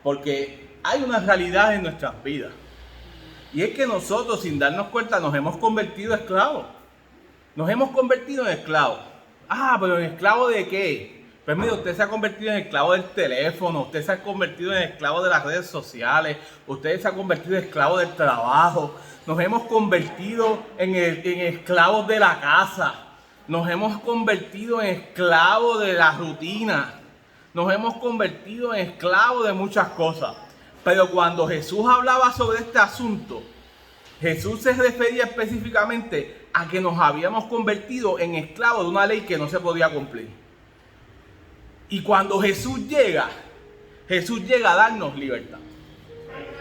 Porque hay una realidad en nuestras vidas y es que nosotros, sin darnos cuenta, nos hemos convertido en esclavos. Nos hemos convertido en esclavos. Pero ¿en esclavo de qué? Pues mire, usted se ha convertido en esclavo del teléfono, usted se ha convertido en esclavo de las redes sociales, usted se ha convertido en esclavo del trabajo, nos hemos convertido en esclavos de la casa, nos hemos convertido en esclavos de la rutina. Nos hemos convertido en esclavos de muchas cosas. Pero cuando Jesús hablaba sobre este asunto, Jesús se refería específicamente a que nos habíamos convertido en esclavos de una ley que no se podía cumplir. Y cuando Jesús llega a darnos libertad.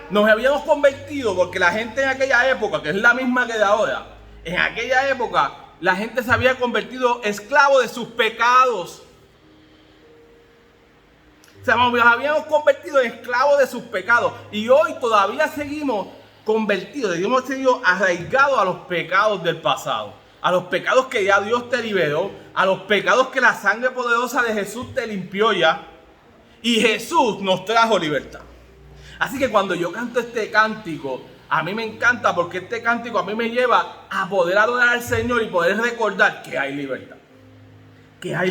Nos habíamos convertido porque la gente en aquella época, que es la misma que de ahora, en aquella época la gente se había convertido esclavo de sus pecados. Nos habíamos convertido en esclavos de sus pecados y hoy todavía seguimos convertidos, hemos sido arraigados a los pecados del pasado, a los pecados que ya Dios te liberó, a los pecados que la sangre poderosa de Jesús te limpió ya, y Jesús nos trajo libertad. Así que cuando yo canto este cántico, a mí me encanta porque este cántico a mí me lleva a poder adorar al Señor y poder recordar que hay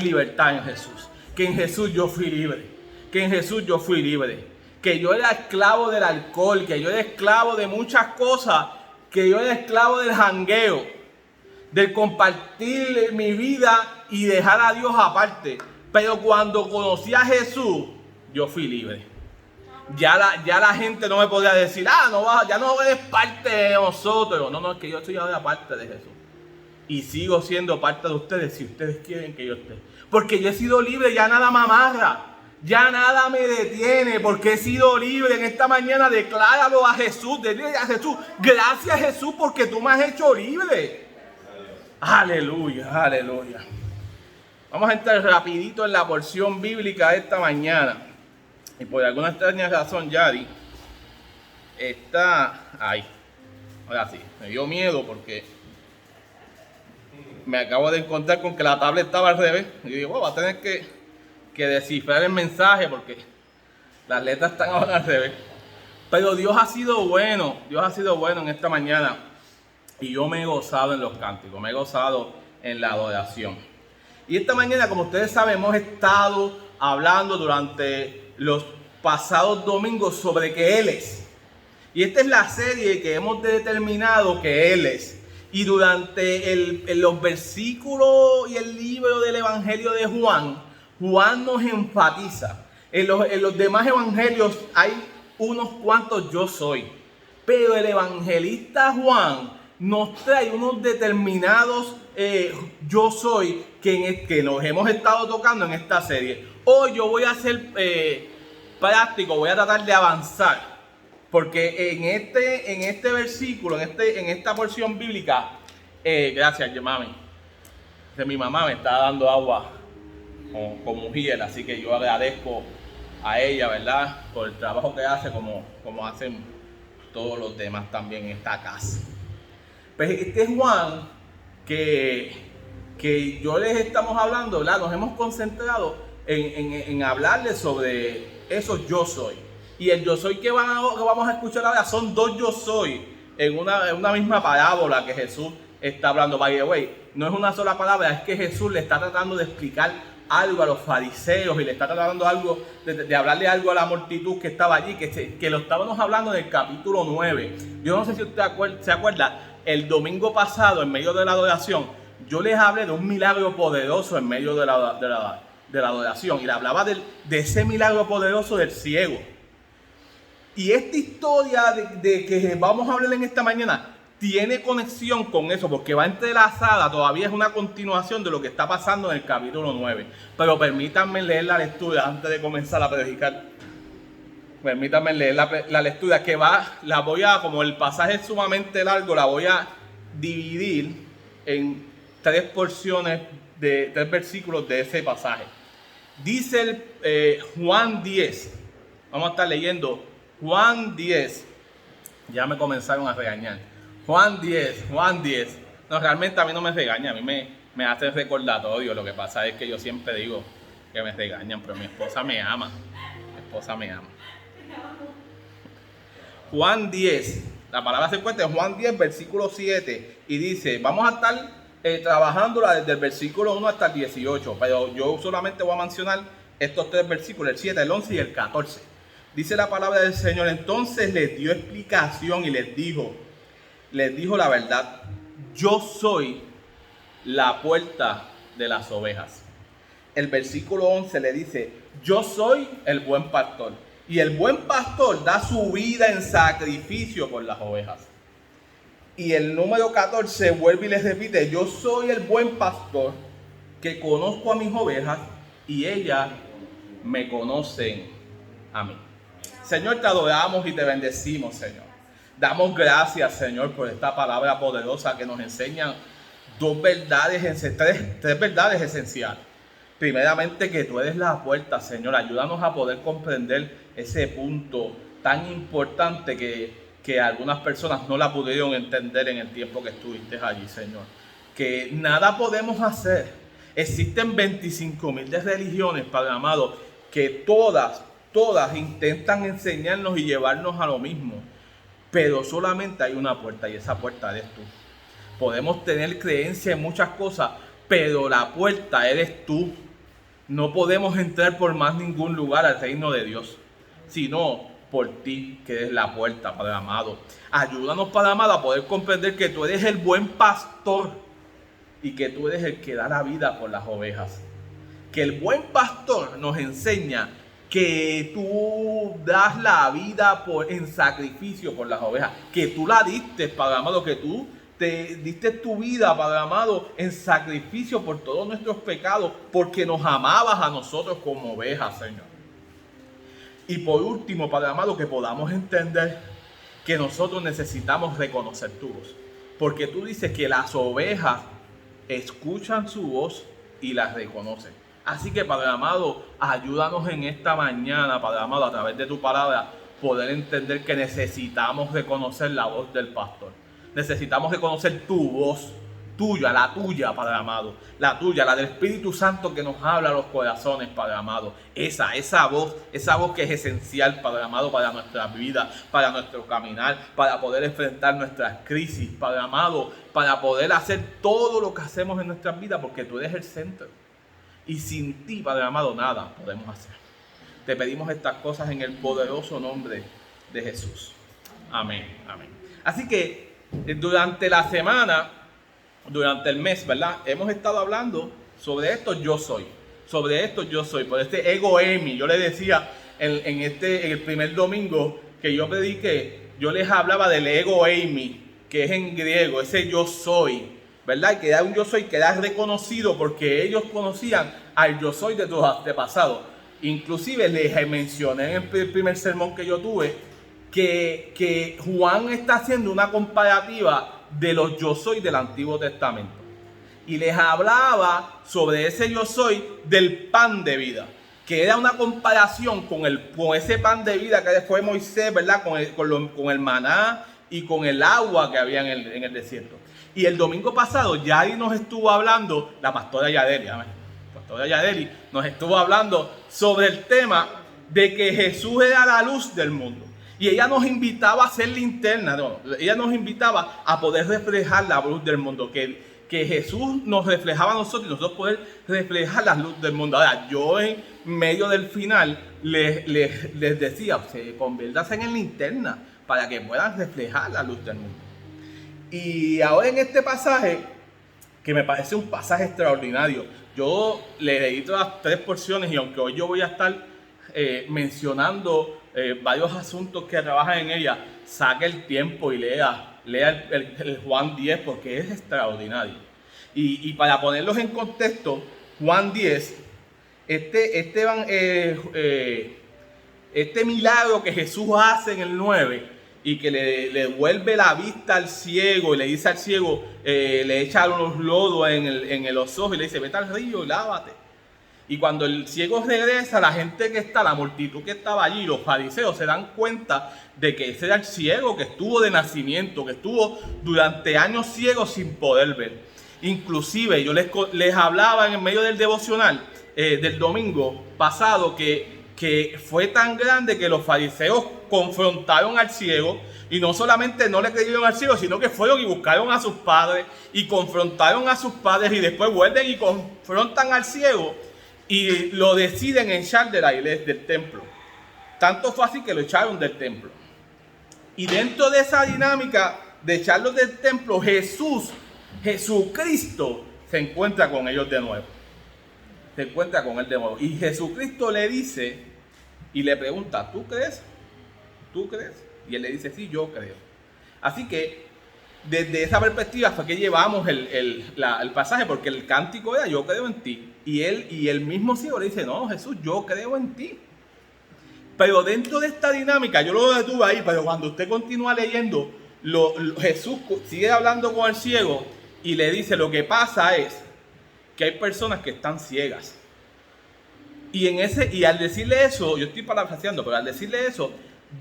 libertad en Jesús, que en Jesús yo fui libre. Que en Jesús yo fui libre, que yo era esclavo del alcohol, que yo era esclavo de muchas cosas, que yo era esclavo del jangueo, del compartir mi vida y dejar a Dios aparte. Pero cuando conocí a Jesús, yo fui libre. Ya la gente no me podía decir, ya no eres parte de nosotros. No, es que yo soy ahora parte de Jesús. Y sigo siendo parte de ustedes si ustedes quieren que yo esté. Porque yo he sido libre, ya nada me amarra. Ya nada me detiene porque he sido libre. En esta mañana decláralo a Jesús. Dile a Jesús, gracias Jesús porque tú me has hecho libre. Aleluya, aleluya. Vamos a entrar rapidito en la porción bíblica de esta mañana. Y por alguna extraña razón, Yari está ahí. Ahora sí, me dio miedo porque me acabo de encontrar con que la tablet estaba al revés. Y digo, va a tener que descifrar el mensaje porque las letras están ahora al revés. Pero Dios ha sido bueno en esta mañana y yo me he gozado en los cánticos, me he gozado en la adoración. Y esta mañana, como ustedes saben, hemos estado hablando durante los pasados domingos sobre que Él es. Y esta es la serie que hemos determinado que Él es. Y durante los versículos y el libro del Evangelio de Juan nos enfatiza. En los demás evangelios hay unos cuantos yo soy. Pero el evangelista Juan nos trae unos determinados yo soy que nos hemos estado tocando en esta serie. Hoy yo voy a ser práctico, voy a tratar de avanzar. Porque en este versículo, en esta porción bíblica, gracias, mami. Mi mamá me está dando agua con mujer, así que yo agradezco a ella, ¿verdad? Por el trabajo que hace, como hacen todos los demás también en esta casa. Pues este es Juan que yo les estamos hablando, ¿verdad? Nos hemos concentrado en hablarles sobre esos yo soy. Y el yo soy que vamos a escuchar ahora son dos yo soy en una misma parábola que Jesús está hablando. By the way, no es una sola palabra, es que Jesús le está tratando de explicar algo a los fariseos y le está tratando de hablarle algo a la multitud que estaba allí, que lo estábamos hablando en el capítulo 9. Yo no sé si usted se acuerda, el domingo pasado, en medio de la adoración, yo les hablé de un milagro poderoso en medio de la adoración y le hablaba de ese milagro poderoso del ciego. Y esta historia de que vamos a hablar en esta mañana tiene conexión con eso porque va entrelazada, todavía es una continuación de lo que está pasando en el capítulo 9. Pero permítanme leer la lectura antes de comenzar a predicar. Permítanme leer la lectura que como el pasaje es sumamente largo, la voy a dividir en tres porciones de 3 versículos de ese pasaje. Dice Juan 10, vamos a estar leyendo Juan 10, ya me comenzaron a regañar. Juan 10. No, realmente a mí no me regaña, a mí me hace recordatorio. Lo que pasa es que yo siempre digo que me regañan, pero mi esposa me ama. Mi esposa me ama. Juan 10, la palabra se encuentra en Juan 10, versículo 7, y dice, vamos a estar trabajándola desde el versículo 1 hasta el 18, pero yo solamente voy a mencionar estos tres versículos, el 7, el 11 y el 14. Dice la palabra del Señor, entonces les dio explicación y les dijo la verdad, yo soy la puerta de las ovejas. El versículo 11 le dice, yo soy el buen pastor. Y el buen pastor da su vida en sacrificio por las ovejas. Y el número 14 vuelve y les repite, yo soy el buen pastor que conozco a mis ovejas y ellas me conocen a mí. Señor, te adoramos y te bendecimos, Señor. Damos gracias, Señor, por esta palabra poderosa que nos enseña tres verdades esenciales. Primeramente, que tú eres la puerta, Señor. Ayúdanos a poder comprender ese punto tan importante que algunas personas no la pudieron entender en el tiempo que estuviste allí, Señor. Que nada podemos hacer. Existen 25,000 de religiones, Padre amado, que todas intentan enseñarnos y llevarnos a lo mismo. Pero solamente hay una puerta y esa puerta eres tú. Podemos tener creencia en muchas cosas, pero la puerta eres tú. No podemos entrar por más ningún lugar al reino de Dios, sino por ti, que eres la puerta, Padre amado. Ayúdanos, Padre amado, a poder comprender que tú eres el buen pastor y que tú eres el que da la vida por las ovejas. Que el buen pastor nos enseña que tú das la vida en sacrificio por las ovejas, que tú la diste, Padre amado, que tú te diste tu vida, Padre amado, en sacrificio por todos nuestros pecados, porque nos amabas a nosotros como ovejas, Señor. Y por último, Padre amado, que podamos entender que nosotros necesitamos reconocer tu voz, porque tú dices que las ovejas escuchan su voz y las reconocen. Así que, Padre amado, ayúdanos en esta mañana, Padre amado, a través de tu palabra, poder entender que necesitamos reconocer la voz del pastor. Necesitamos reconocer tu voz, la tuya, Padre amado. La tuya, la del Espíritu Santo que nos habla a los corazones, Padre amado. Esa voz que es esencial, Padre amado, para nuestra vida, para nuestro caminar, para poder enfrentar nuestras crisis, Padre amado, para poder hacer todo lo que hacemos en nuestras vidas, porque tú eres el centro. Y sin ti, Padre amado, nada podemos hacer. Te pedimos estas cosas en el poderoso nombre de Jesús. Amén, amén. Así que durante la semana, durante el mes, ¿verdad? Hemos estado hablando sobre esto yo soy. Por este ego eimi. Yo le decía en el primer domingo que yo prediqué, yo les hablaba del ego eimi, que es en griego, ese yo soy, ¿verdad? Y que era un yo soy que era reconocido porque ellos conocían al yo soy de tus antepasados. Inclusive les mencioné en el primer sermón que yo tuve que Juan está haciendo una comparativa de los yo soy del Antiguo Testamento. Y les hablaba sobre ese yo soy del pan de vida, que era una comparación con ese pan de vida que fue Moisés, ¿verdad? Con el maná y con el agua que había en el desierto. Y el domingo pasado Yari nos estuvo hablando, la pastora Yadeli nos estuvo hablando sobre el tema de que Jesús era la luz del mundo. Y ella nos invitaba a ser linterna, ella nos invitaba a poder reflejar la luz del mundo, que Jesús nos reflejaba a nosotros y nosotros poder reflejar la luz del mundo. Ahora, yo en medio del final les decía, conviértanse en linterna para que puedan reflejar la luz del mundo. Y ahora en este pasaje, que me parece un pasaje extraordinario, yo le leí todas las 3 porciones y aunque hoy yo voy a estar mencionando varios asuntos que trabajan en ella, saque el tiempo y lea el Juan 10 porque es extraordinario. Y para ponerlos en contexto, Juan 10, este milagro que Jesús hace en el 9 y que le devuelve la vista al ciego y le dice al ciego, le echa unos lodos en los ojos y le dice, vete al río y lávate. Y cuando el ciego regresa, la gente la multitud que estaba allí, los fariseos, se dan cuenta de que ese era el ciego que estuvo de nacimiento, que estuvo durante años ciego sin poder ver. Inclusive yo les hablaba en medio del devocional del domingo pasado que que fue tan grande que los fariseos confrontaron al ciego, y no solamente no le creyeron al ciego, sino que fueron y buscaron a sus padres y confrontaron a sus padres, y después vuelven y confrontan al ciego y lo deciden echar de la iglesia, del templo. Tanto fue así que lo echaron del templo. Y dentro de esa dinámica de echarlos del templo, Jesucristo se encuentra con ellos de nuevo. Se encuentra con él de nuevo. Y Jesucristo le dice y le pregunta, ¿tú crees? ¿Tú crees? Y él le dice, sí, yo creo. Así que desde esa perspectiva fue que llevamos el pasaje, porque el cántico era, yo creo en ti. Y el mismo ciego le dice, no, Jesús, yo creo en ti. Pero dentro de esta dinámica, yo lo detuve ahí, pero cuando usted continúa leyendo, Jesús sigue hablando con el ciego y le dice, lo que pasa es que hay personas que están ciegas. Y al decirle eso, yo estoy parafraseando, pero al decirle eso,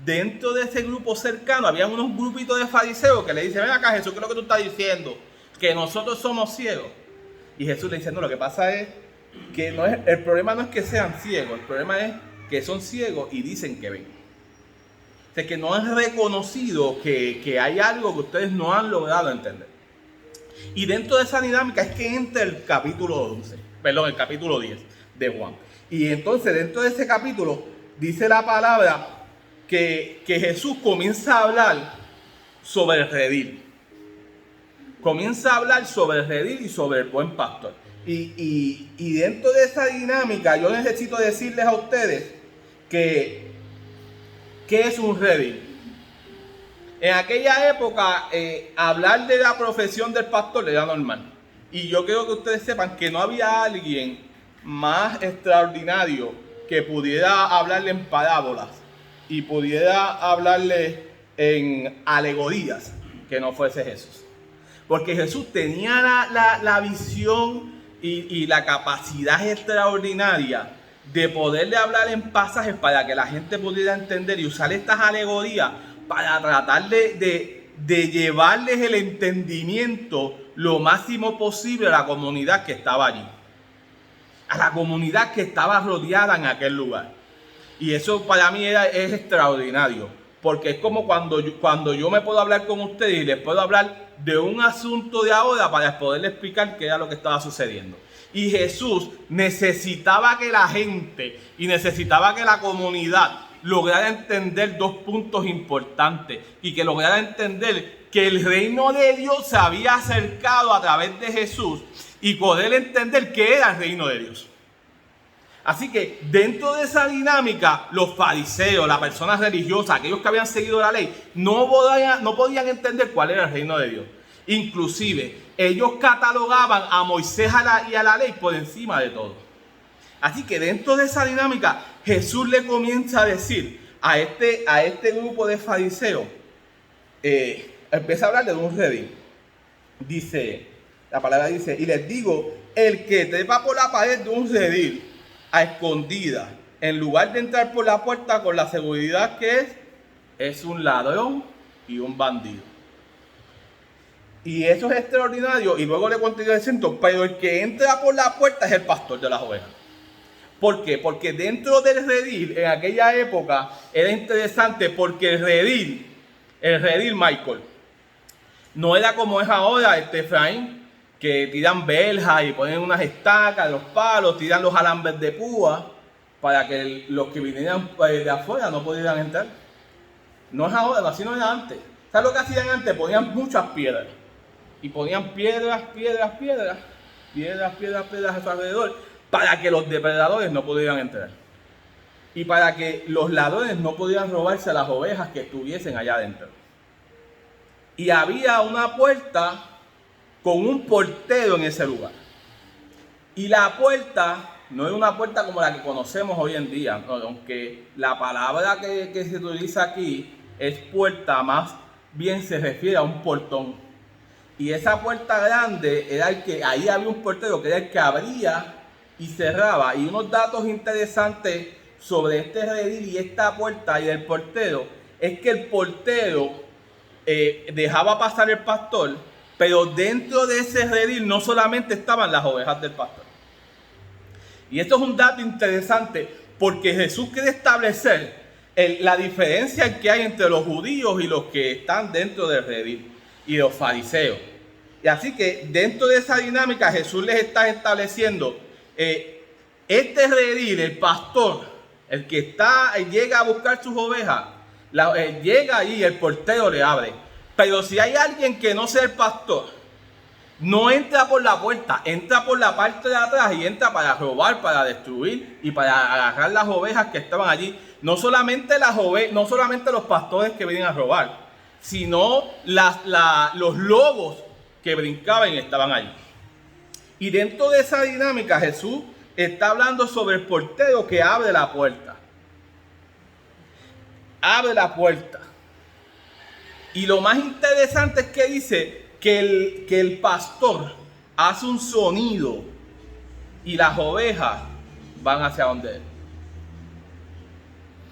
dentro de ese grupo cercano, había unos grupitos de fariseos que le dicen, ven acá Jesús, ¿qué es lo que tú estás diciendo? Que nosotros somos ciegos. Y Jesús le dice, no, lo que pasa es que el problema no es que sean ciegos, el problema es que son ciegos y dicen que ven. O sea, que no es reconocido que hay algo que ustedes no han logrado entender. Y dentro de esa dinámica es que entra el capítulo 10 de Juan. Y entonces dentro de ese capítulo dice la palabra que Jesús comienza a hablar sobre el redil. Comienza a hablar sobre el redil y sobre el buen pastor. Y dentro de esa dinámica yo necesito decirles a ustedes que ¿qué es un redil? En aquella época hablar de la profesión del pastor era normal. Y yo quiero que ustedes sepan que no había alguien más extraordinario que pudiera hablarle en parábolas y pudiera hablarle en alegorías que no fuese Jesús. Porque Jesús tenía la visión y la capacidad extraordinaria de poderle hablar en pasajes para que la gente pudiera entender y usar estas alegorías para tratar de llevarles el entendimiento lo máximo posible a la comunidad que estaba allí, a la comunidad que estaba rodeada en aquel lugar. Y eso para mí es extraordinario, porque es como cuando yo me puedo hablar con ustedes y les puedo hablar de un asunto de ahora para poderles explicar qué era lo que estaba sucediendo. Y Jesús necesitaba que la gente y necesitaba que la comunidad lograra entender dos puntos importantes y que lograra entender que el reino de Dios se había acercado a través de Jesús y poder entender qué era el reino de Dios. Así que dentro de esa dinámica, los fariseos, las personas religiosas, aquellos que habían seguido la ley, no podían entender cuál era el reino de Dios. Inclusive, ellos catalogaban a Moisés y a la ley por encima de todo. Así que dentro de esa dinámica, Jesús le comienza a decir a este grupo de fariseos, empieza a hablar de un redil. La palabra dice, y les digo, el que trepa por la pared de un redil a escondida, en lugar de entrar por la puerta con la seguridad que es un ladrón y un bandido. Y eso es extraordinario. Y luego le continúa diciendo, pero el que entra por la puerta es el pastor de las ovejas. ¿Por qué? Porque dentro del redil, en aquella época, era interesante porque el redil, Michael, no era como es ahora, Efraín, que tiran verjas y ponen unas estacas, los palos, tiran los alambres de púa para que los que vinieran de afuera no pudieran entrar. No es ahora, así no era antes. ¿Sabes lo que hacían antes? Ponían muchas piedras. Y ponían piedras a su alrededor para que los depredadores no pudieran entrar. Y para que los ladrones no pudieran robarse las ovejas que estuviesen allá adentro. Y había una puerta con un portero en ese lugar. Y la puerta no es una puerta como la que conocemos hoy en día, no, aunque la palabra que se utiliza aquí es puerta, más bien se refiere a un portón. Y esa puerta grande era ahí había un portero que era el que abría y cerraba. Y unos datos interesantes sobre este redil y esta puerta y el portero es que el portero dejaba pasar el pastor, pero dentro de ese redil no solamente estaban las ovejas del pastor. Y esto es un dato interesante porque Jesús quiere establecer la diferencia que hay entre los judíos y los que están dentro del redil y los fariseos. Y así que dentro de esa dinámica Jesús les está estableciendo este redil, el pastor, el que llega a buscar sus ovejas, llega ahí y el portero le abre. Pero si hay alguien que no sea el pastor, no entra por la puerta, entra por la parte de atrás y entra para robar, para destruir y para agarrar las ovejas que estaban allí. No solamente los pastores que vienen a robar, sino los lobos que brincaban y estaban allí. Y dentro de esa dinámica Jesús está hablando sobre el portero que abre la puerta. Abre la puerta. Y lo más interesante es que dice que el pastor hace un sonido y las ovejas van hacia donde él.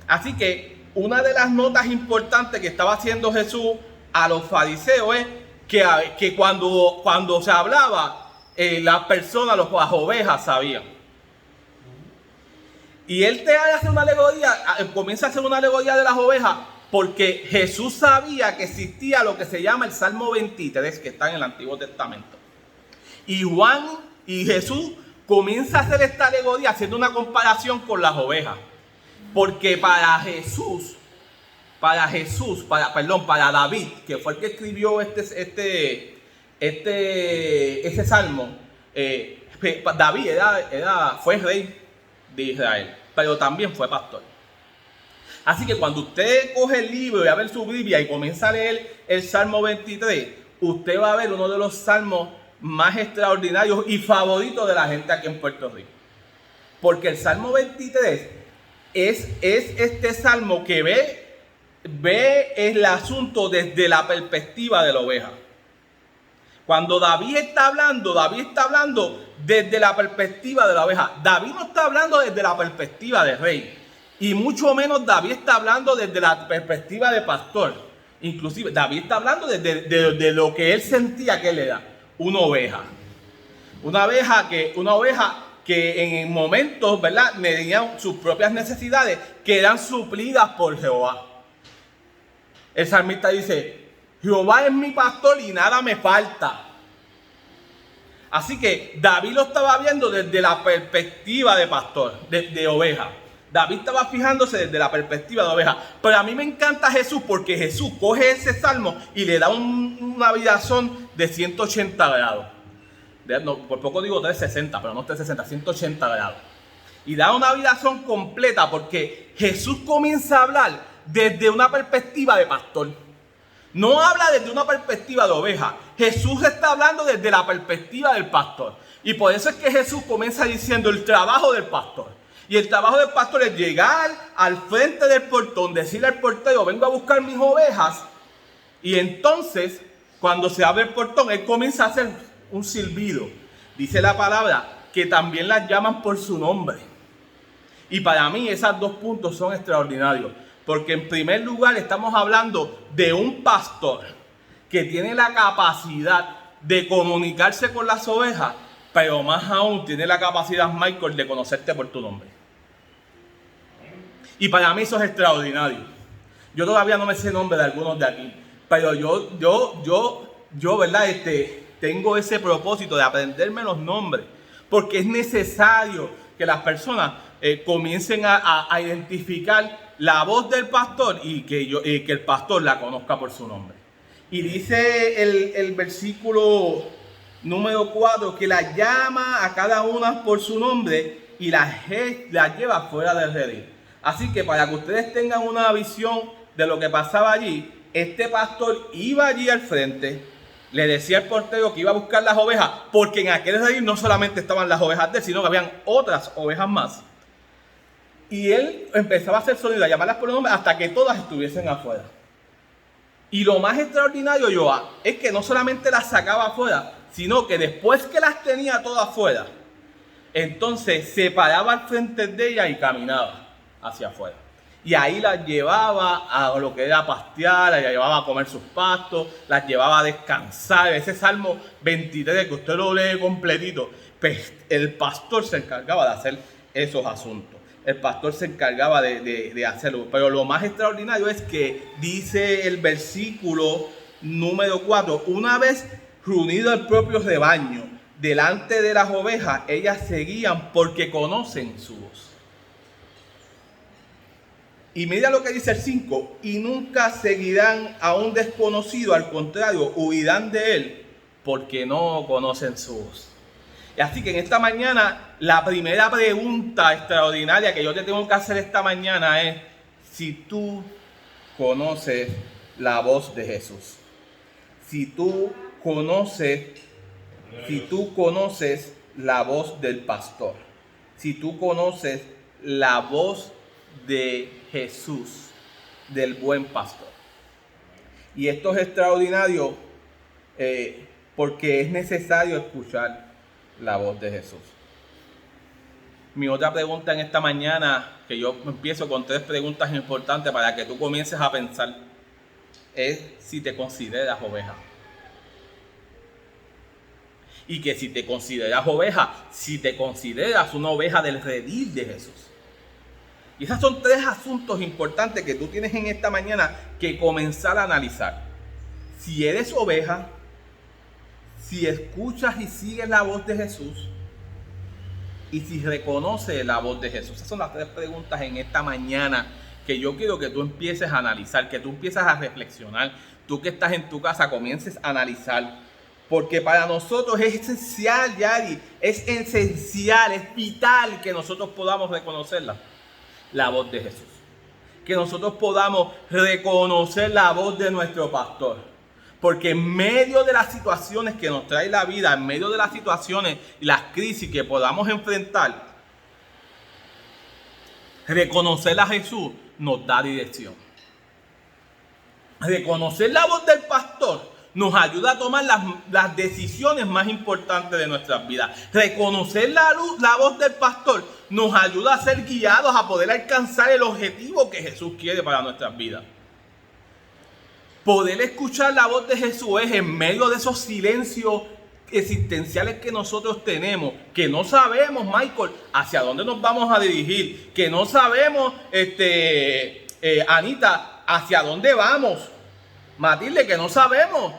Así que una de las notas importantes que estaba haciendo Jesús a los fariseos es que cuando se hablaba, las personas, las ovejas sabían. Y él hace una alegoría, comienza a hacer una alegoría de las ovejas, porque Jesús sabía que existía lo que se llama el Salmo 23, que está en el Antiguo Testamento. Y Jesús comienza a hacer esta alegoría haciendo una comparación con las ovejas. Porque para David, que fue el que escribió ese salmo, David fue rey de Israel, pero también fue pastor. Así que cuando usted coge el libro y abre su Biblia y comienza a leer el Salmo 23, usted va a ver uno de los salmos más extraordinarios y favoritos de la gente aquí en Puerto Rico. Porque el Salmo 23 es este salmo que ve el asunto desde la perspectiva de la oveja. Cuando David está hablando desde la perspectiva de la oveja. David no está hablando desde la perspectiva de rey. Y mucho menos David está hablando desde la perspectiva de pastor. Inclusive David está hablando de lo que él sentía que él era. Una oveja. Una oveja que en momentos, ¿verdad?, tenían sus propias necesidades que eran suplidas por Jehová. El salmista dice: Jehová es mi pastor y nada me falta. Así que David lo estaba viendo desde la perspectiva de pastor, de oveja. David estaba fijándose desde la perspectiva de oveja. Pero a mí me encanta Jesús, porque Jesús coge ese salmo y le da una virazón de 180 grados. No, por poco digo 360, pero no 360, 180 grados. Y da una virazón completa, porque Jesús comienza a hablar desde una perspectiva de pastor. No habla desde una perspectiva de oveja. Jesús está hablando desde la perspectiva del pastor. Y por eso es que Jesús comienza diciendo el trabajo del pastor. Y el trabajo del pastor es llegar al frente del portón, decirle al portero: vengo a buscar mis ovejas. Y entonces, cuando se abre el portón, él comienza a hacer un silbido. Dice la palabra que también las llaman por su nombre. Y para mí esos dos puntos son extraordinarios. Porque en primer lugar estamos hablando de un pastor que tiene la capacidad de comunicarse con las ovejas, pero más aún tiene la capacidad, Michael, de conocerte por tu nombre. Y para mí eso es extraordinario. Yo todavía no me sé el nombre de algunos de aquí, pero yo ¿verdad? Tengo ese propósito de aprenderme los nombres, porque es necesario que las personas comiencen a identificar la voz del pastor y que el pastor la conozca por su nombre. Y dice el versículo número 4 que la llama a cada una por su nombre y la lleva fuera del redil. Así que para que ustedes tengan una visión de lo que pasaba allí, este pastor iba allí al frente, le decía al portero que iba a buscar las ovejas, porque en aquel redil no solamente estaban las ovejas de él, sino que habían otras ovejas más. Y él empezaba a hacer sonido, a llamarlas por nombre hasta que todas estuviesen afuera. Y lo más extraordinario, Joa, es que no solamente las sacaba afuera, sino que después que las tenía todas afuera, entonces se paraba al frente de ella y caminaba hacia afuera. Y ahí las llevaba a lo que era pastear, las llevaba a comer sus pastos, las llevaba a descansar. Ese Salmo 23 que usted lo lee completito, pues el pastor se encargaba de hacer esos asuntos. el pastor se encargaba de hacerlo. Pero lo más extraordinario es que dice el versículo número 4, una vez reunido el propio rebaño delante de las ovejas, ellas seguían porque conocen su voz. Y mira lo que dice el 5, y nunca seguirán a un desconocido, al contrario, huirán de él porque no conocen su voz. Y así que en esta mañana, la primera pregunta extraordinaria que yo te tengo que hacer esta mañana es si tú conoces la voz de Jesús. Si tú conoces la voz del pastor. Si tú conoces la voz de Jesús, del buen pastor. Y esto es extraordinario porque es necesario escuchar la voz de Jesús. Mi otra pregunta en esta mañana, que yo empiezo con 3 preguntas importantes para que tú comiences a pensar, es si te consideras oveja. Y que si te consideras oveja, si te consideras una oveja del redil de Jesús. Y esos son 3 asuntos importantes que tú tienes en esta mañana que comenzar a analizar. Si eres oveja, si escuchas y sigues la voz de Jesús, y si reconoces la voz de Jesús. Esas son las 3 preguntas en esta mañana que yo quiero que tú empieces a analizar, que tú empieces a reflexionar. Tú que estás en tu casa comiences a analizar. Porque para nosotros es esencial, Yari, es esencial, es vital que nosotros podamos reconocerla, la voz de Jesús. Que nosotros podamos reconocer la voz de nuestro pastor. Porque en medio de las situaciones que nos trae la vida, en medio de las situaciones y las crisis que podamos enfrentar, reconocer a Jesús nos da dirección. Reconocer la voz del pastor nos ayuda a tomar las decisiones más importantes de nuestras vidas. Reconocer la voz del pastor nos ayuda a ser guiados a poder alcanzar el objetivo que Jesús quiere para nuestras vidas. Poder escuchar la voz de Jesús es en medio de esos silencios existenciales que nosotros tenemos, que no sabemos, Michael, hacia dónde nos vamos a dirigir, que no sabemos, Anita, hacia dónde vamos. Matilde, que no sabemos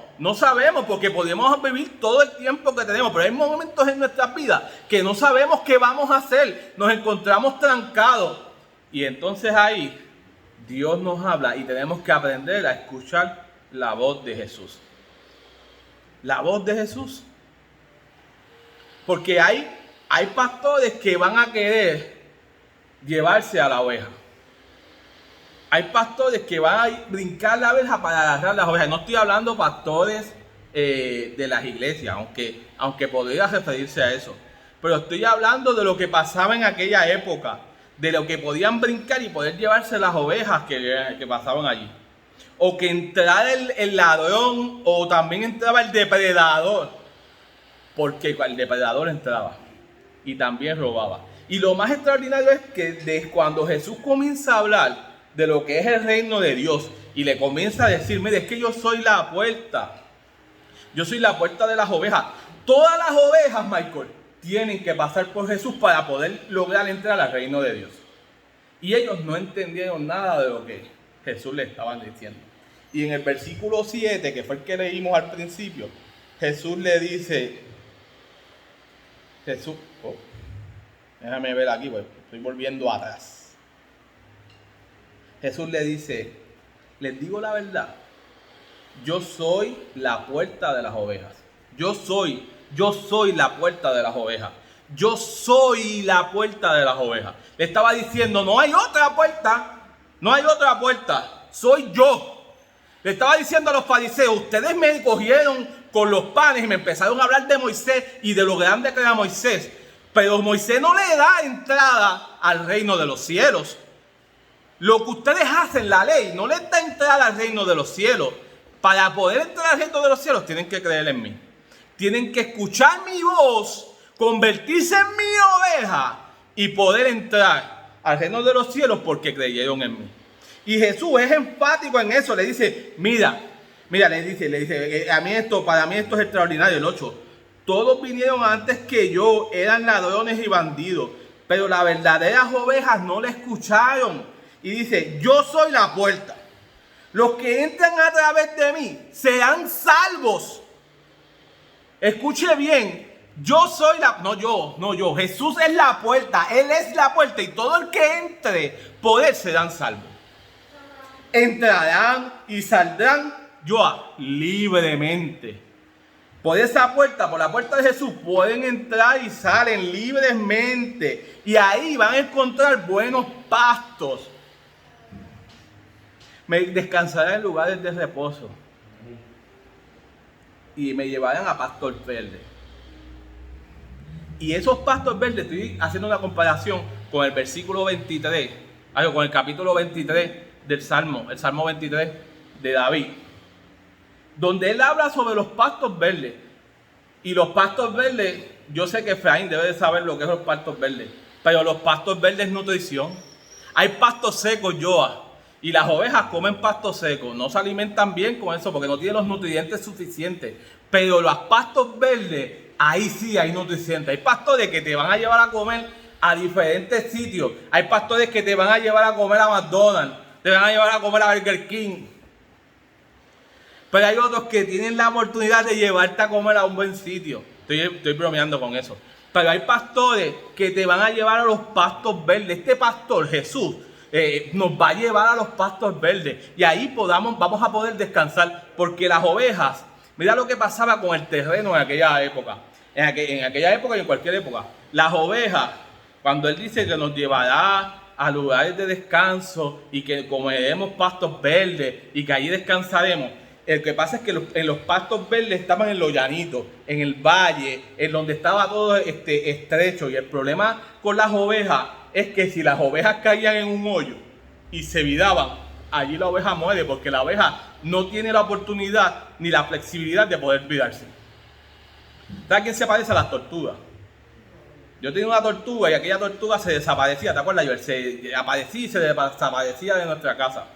porque podemos vivir todo el tiempo que tenemos, pero hay momentos en nuestras vidas que no sabemos qué vamos a hacer, nos encontramos trancados y entonces ahí Dios nos habla y tenemos que aprender a escuchar la voz de Jesús. La voz de Jesús. Porque hay pastores que van a querer llevarse a la oveja. Hay pastores que van a brincar la verja para agarrar las ovejas. No estoy hablando pastores de las iglesias, aunque podría referirse a eso. Pero estoy hablando de lo que pasaba en aquella época. De lo que podían brincar y poder llevarse las ovejas que pasaban allí. O que entrara el ladrón o también entraba el depredador. Porque el depredador entraba y también robaba. Y lo más extraordinario es que cuando Jesús comienza a hablar de lo que es el reino de Dios y le comienza a decir, mire, es que yo soy la puerta. Yo soy la puerta de las ovejas. Todas las ovejas, Michael, tienen que pasar por Jesús para poder lograr entrar al reino de Dios. Y ellos no entendieron nada de lo que Jesús les estaba diciendo. Y en el versículo 7, que fue el que leímos al principio, Jesús le dice, déjame ver aquí, pues estoy volviendo atrás. Jesús le dice, les digo la verdad, yo soy la puerta de las ovejas. Yo soy la puerta de las ovejas. Yo soy la puerta de las ovejas. Le estaba diciendo, no hay otra puerta, soy yo. Le estaba diciendo a los fariseos, ustedes me cogieron con los panes y me empezaron a hablar de Moisés y de lo grande que era Moisés. Pero Moisés no le da entrada al reino de los cielos. Lo que ustedes hacen, la ley, no les da entrada al reino de los cielos. Para poder entrar al reino de los cielos tienen que creer en mí. Tienen que escuchar mi voz, convertirse en mi oveja y poder entrar al reino de los cielos porque creyeron en mí. Y Jesús es enfático en eso. Le dice, mira, le dice, para mí esto es extraordinario. El 8, todos vinieron antes que yo, eran ladrones y bandidos, Pero las verdaderas ovejas no le escucharon. Y dice, yo soy la puerta. Los que entran a través de mí serán salvos. Escuche bien, yo soy la... No yo. Jesús es la puerta, Él es la puerta y todo el que entre por Él serán salvos. Entrarán y saldrán libremente. Por esa puerta, por la puerta de Jesús, pueden entrar y salen libremente. Y ahí van a encontrar buenos pastos. Me descansarán en lugares de reposo. Y me llevarán a pastos verdes. Y esos pastos verdes, estoy haciendo una comparación con el versículo 23, con el capítulo 23 del Salmo, el Salmo 23 de David, donde él habla sobre los pastos verdes. Y los pastos verdes, yo sé que Efraín debe de saber lo que es los pastos verdes, pero los pastos verdes es nutrición. Hay pastos secos, y las ovejas comen pasto seco, no se alimentan bien con eso porque no tienen los nutrientes suficientes. Pero los pastos verdes, ahí sí hay nutrientes. Hay pastores que te van a llevar a comer a diferentes sitios. Hay pastores que te van a llevar a comer a McDonald's, te van a llevar a comer a Burger King. Pero hay otros que tienen la oportunidad de llevarte a comer a un buen sitio. Estoy bromeando con eso. Pero hay pastores que te van a llevar a los pastos verdes. Este pastor, Jesús, nos va a llevar a los pastos verdes. Y ahí vamos a poder descansar. Porque las ovejas, mira lo que pasaba con el terreno en aquella época. En aquella época y en cualquier época. Las ovejas, cuando Él dice que nos llevará a lugares de descanso y que comeremos pastos verdes y que allí descansaremos. El que pasa es que en los pastos verdes estaban en los llanitos, en el valle, en donde estaba todo estrecho. Y el problema con las ovejas es que si las ovejas caían en un hoyo y se viraban, allí la oveja muere, porque la oveja no tiene la oportunidad ni la flexibilidad de poder virarse. ¿Sabes quién se parece a las tortugas? Yo tenía una tortuga y aquella tortuga se desaparecía, ¿te acuerdas? Se aparecía y se desaparecía de nuestra casa.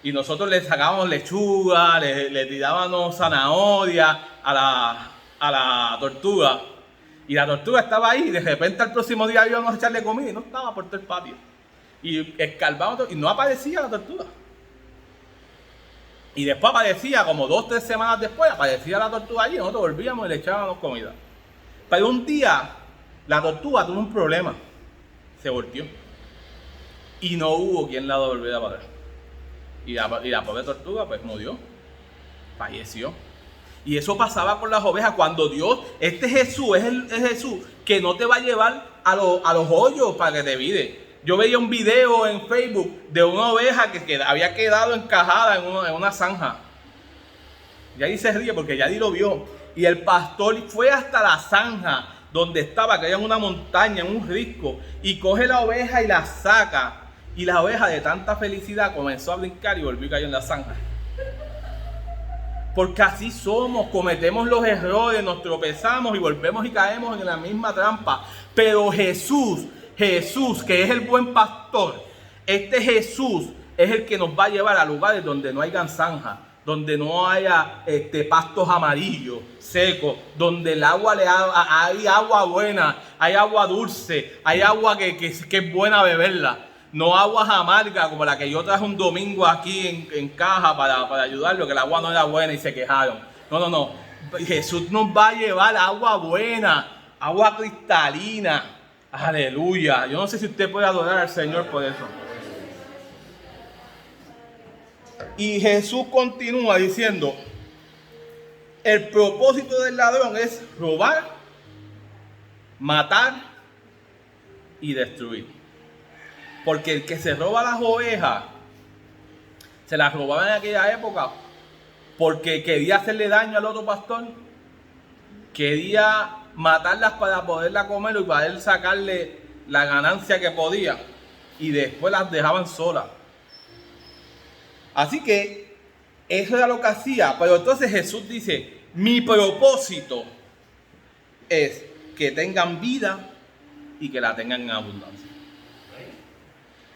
Y nosotros le sacábamos lechuga, le tirábamos zanahoria a la tortuga. Y la tortuga estaba ahí y de repente al próximo día íbamos a echarle comida y no estaba por todo el patio. Y escarbábamos y no aparecía la tortuga. Y después aparecía, como 2 o 3 semanas después, aparecía la tortuga allí y nosotros volvíamos y le echábamos comida. Pero un día la tortuga tuvo un problema. Se volteó. Y no hubo quien la volviera a parar. Y la pobre tortuga pues murió, falleció. Y eso pasaba con las ovejas cuando Dios, Jesús, es el Jesús que no te va a llevar a los hoyos para que te vire. Yo veía un video en Facebook de una oveja que había quedado encajada en una zanja. Y ahí se ríe porque Yadi lo vio. Y el pastor fue hasta la zanja donde estaba, que era en una montaña, en un risco, y coge la oveja y la saca. Y la oveja de tanta felicidad comenzó a brincar y volvió a caer en la zanja. Porque así somos, cometemos los errores, nos tropezamos y volvemos y caemos en la misma trampa. Pero Jesús, que es el buen pastor, este Jesús es el que nos va a llevar a lugares donde no haya zanjas, donde no haya pastos amarillos, secos, donde el agua hay agua buena, hay agua dulce, hay agua que es buena beberla. No aguas amargas como la que yo traje un domingo aquí en caja para ayudarlo, que el agua no era buena y se quejaron. No. Jesús nos va a llevar agua buena, agua cristalina. Aleluya. Yo no sé si usted puede adorar al Señor por eso. Y Jesús continúa diciendo, el propósito del ladrón es robar, matar y destruir. Porque el que se roba las ovejas, se las robaba en aquella época porque quería hacerle daño al otro pastor, quería matarlas para poderla comer y para él sacarle la ganancia que podía, y después las dejaban solas. Así que eso era lo que hacía. Pero entonces Jesús dice, mi propósito es que tengan vida y que la tengan en abundancia.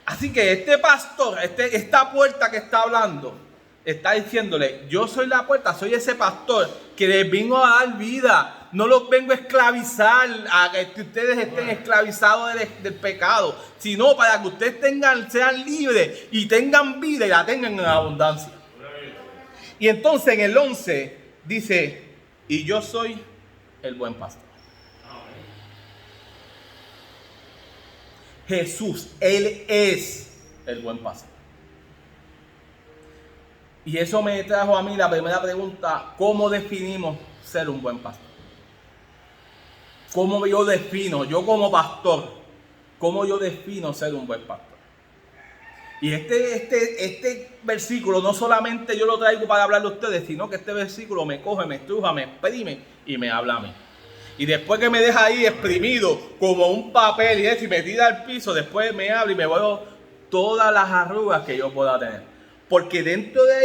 Así que este pastor, esta puerta que está hablando, está diciéndole, yo soy la puerta, soy ese pastor que les vino a dar vida. No los vengo a esclavizar, a que ustedes estén esclavizados del pecado, sino para que ustedes sean libres y tengan vida y la tengan en abundancia. Y entonces en el 11 dice, y yo soy el buen pastor. Jesús, Él es el buen pastor. Y eso me trajo a mí la primera pregunta: ¿cómo definimos ser un buen pastor? ¿Cómo yo defino, yo como pastor, cómo yo defino ser un buen pastor? Y este versículo no solamente yo lo traigo para hablarle a ustedes, sino que este versículo me coge, me estruja, me exprime y me habla a mí. Y después que me deja ahí exprimido como un papel y me tira al piso, después me habla y me veo todas las arrugas que yo pueda tener. Porque dentro de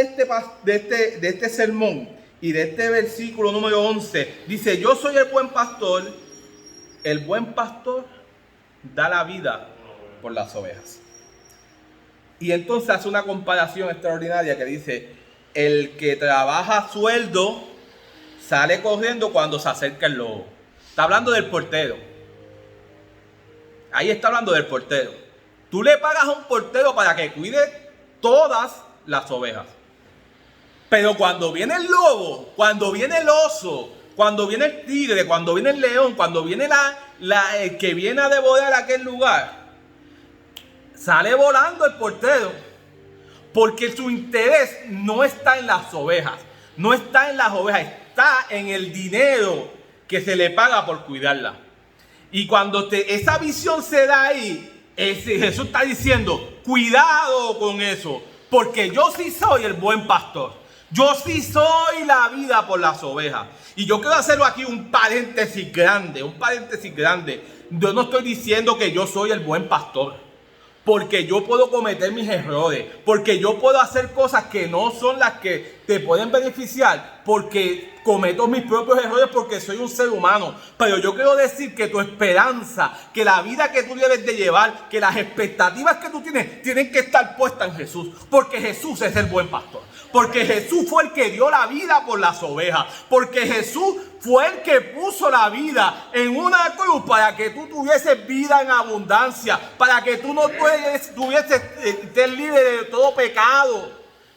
este sermón y de este versículo número 11, dice, yo soy el buen pastor da la vida por las ovejas. Y entonces hace una comparación extraordinaria que dice, el que trabaja a sueldo sale corriendo cuando se acerca el lobo. Está hablando del portero. Ahí está hablando del portero. Tú le pagas a un portero para que cuide todas las ovejas. Pero cuando viene el lobo, cuando viene el oso, cuando viene el tigre, cuando viene el león, cuando viene el que viene a devorar aquel lugar, sale volando el portero. Porque su interés no está en las ovejas, no está en las ovejas, está en el dinero que se le paga por cuidarla. Y cuando esa visión se da ahí, Jesús está diciendo, cuidado con eso, porque yo sí soy el buen pastor. Yo sí soy la vida por las ovejas. Y yo quiero hacerlo aquí un paréntesis grande. Yo no estoy diciendo que yo soy el buen pastor, porque yo puedo cometer mis errores, porque yo puedo hacer cosas que no son las que te pueden beneficiar, porque cometo mis propios errores, porque soy un ser humano. Pero yo quiero decir que tu esperanza, que la vida que tú debes de llevar, que las expectativas que tú tienes, tienen que estar puestas en Jesús, porque Jesús es el buen pastor. Porque Jesús fue el que dio la vida por las ovejas. Porque Jesús fue el que puso la vida en una cruz para que tú tuvieses vida en abundancia. Para que tú no tuvieses libre de todo pecado.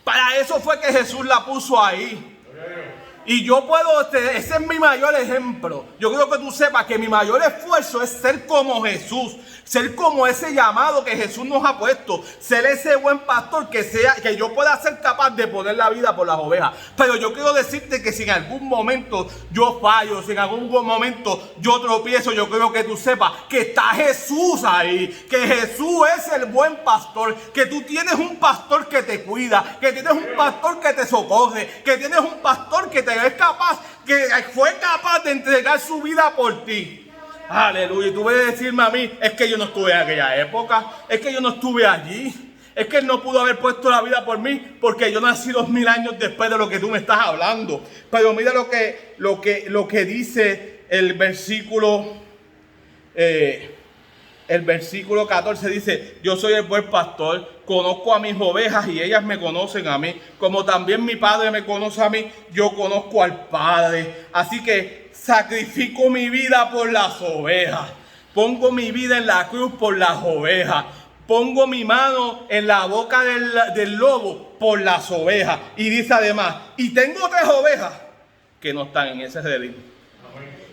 Para eso fue que Jesús la puso ahí. Y yo ese es mi mayor ejemplo. Yo quiero que tú sepas que mi mayor esfuerzo es ser como Jesús. Ser como ese llamado que Jesús nos ha puesto. Ser ese buen pastor que yo pueda ser capaz de poner la vida por las ovejas. Pero yo quiero decirte que si en algún momento yo fallo, si en algún momento yo tropiezo, yo quiero que tú sepas que está Jesús ahí. Que Jesús es el buen pastor. Que tú tienes un pastor que te cuida. Que tienes un pastor que te socorre. Que tienes un pastor que fue capaz de entregar su vida por ti. Aleluya. Y tú vas a decirme a mí, es que yo no estuve en aquella época, es que yo no estuve allí, es que Él no pudo haber puesto la vida por mí, porque yo nací 2000 años después de lo que tú me estás hablando. Pero mira lo que dice el versículo 14, dice, yo soy el buen pastor, conozco a mis ovejas y ellas me conocen a mí, como también mi Padre me conoce a mí, yo conozco al Padre. Así que sacrifico mi vida por las ovejas, pongo mi vida en la cruz por las ovejas, pongo mi mano en la boca del lobo por las ovejas. Y dice además, y tengo 3 ovejas que no están en ese redil.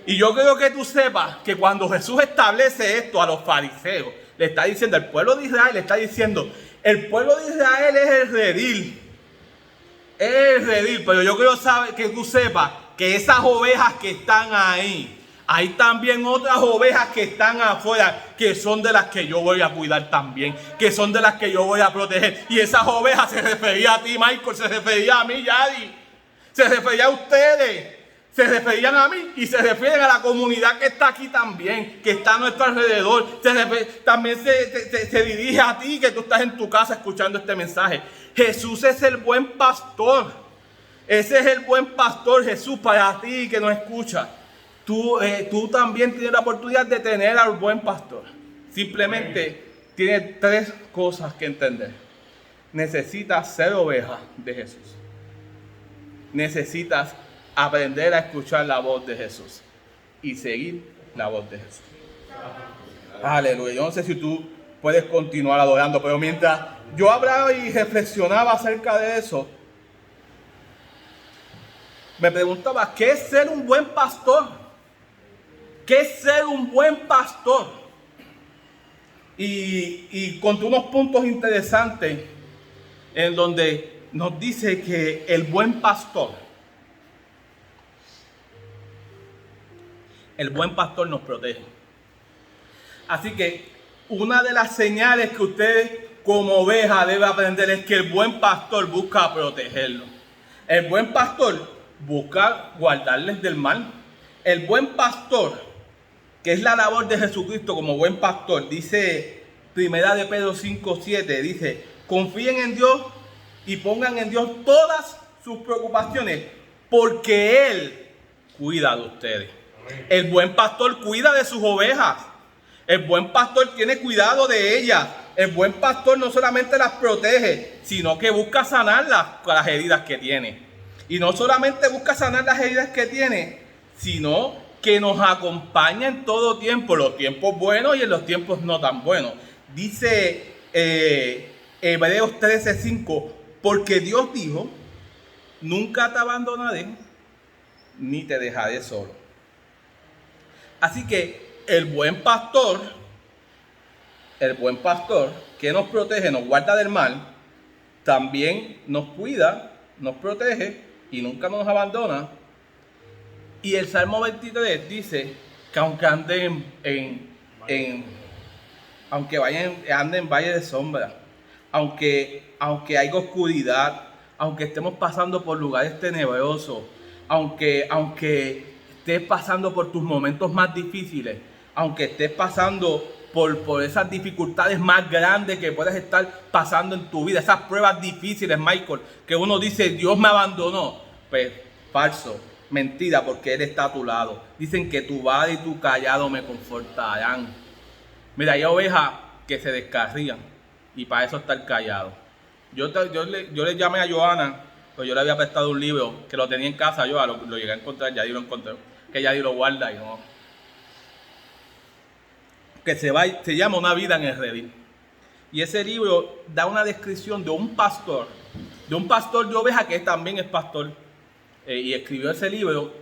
Y yo quiero que tú sepas que cuando Jesús establece esto a los fariseos, le está diciendo al pueblo de Israel, le está diciendo, el pueblo de Israel es el redil. Es el redil, pero yo quiero que tú sepas que esas ovejas que están ahí, hay también otras ovejas que están afuera, que son de las que yo voy a cuidar también, que son de las que yo voy a proteger. Y esas ovejas se refería a ti, Michael, se refería a mí, Yadi, se refería a ustedes. Se referían a mí y se refieren a la comunidad que está aquí también, que está a nuestro alrededor. También se dirige a ti que tú estás en tu casa escuchando este mensaje. Jesús es el buen pastor. Ese es el buen pastor, Jesús, para ti que nos escucha. Tú también tienes la oportunidad de tener al buen pastor. Simplemente tienes 3 cosas que entender. Necesitas ser oveja de Jesús. Necesitas aprender a escuchar la voz de Jesús. y seguir la voz de Jesús. Aleluya. Yo no sé si tú puedes continuar adorando, pero mientras yo hablaba y reflexionaba acerca de eso, me preguntaba, ¿qué es ser un buen pastor? ¿Qué es ser un buen pastor? Y conté unos puntos interesantes en donde nos dice que el buen pastor nos protege. Así que una de las señales que usted como oveja debe aprender es que el buen pastor busca protegerlo. El buen pastor busca guardarles del mal. El buen pastor, que es la labor de Jesucristo como buen pastor, dice Primera de Pedro 5:7, dice, confíen en Dios y pongan en Dios todas sus preocupaciones, porque Él cuida de ustedes. El buen pastor cuida de sus ovejas. El buen pastor tiene cuidado de ellas. El buen pastor no solamente las protege, sino que busca sanar las heridas que tiene. Y no solamente busca sanar las heridas que tiene, sino que nos acompaña en todo tiempo, en los tiempos buenos y en los tiempos no tan buenos. Dice Hebreos 13:5, porque Dios dijo, nunca te abandonaré, ni te dejaré solo. Así que el buen pastor que nos protege, nos guarda del mal, también nos cuida, nos protege y nunca nos abandona. Y el Salmo 23 dice que aunque ande ande en valle de sombra, aunque haya oscuridad, aunque estemos pasando por lugares tenebrosos, aunque estés pasando por tus momentos más difíciles, aunque estés pasando por esas dificultades más grandes que puedes estar pasando en tu vida, esas pruebas difíciles, Michael, que uno dice, Dios me abandonó. Pues falso, mentira, porque Él está a tu lado. Dicen que tu vara y tu callado me confortarán. Mira, hay ovejas que se descarrían y para eso está el callado. Yo le llamé a Joana, pues yo le había prestado un libro que lo tenía en casa, yo lo llegué a encontrar, ya lo encontré, que ya lo guarda y no. Que se llama Una vida en el redil. Y ese libro da una descripción de un pastor de ovejas que también es pastor, y escribió ese libro,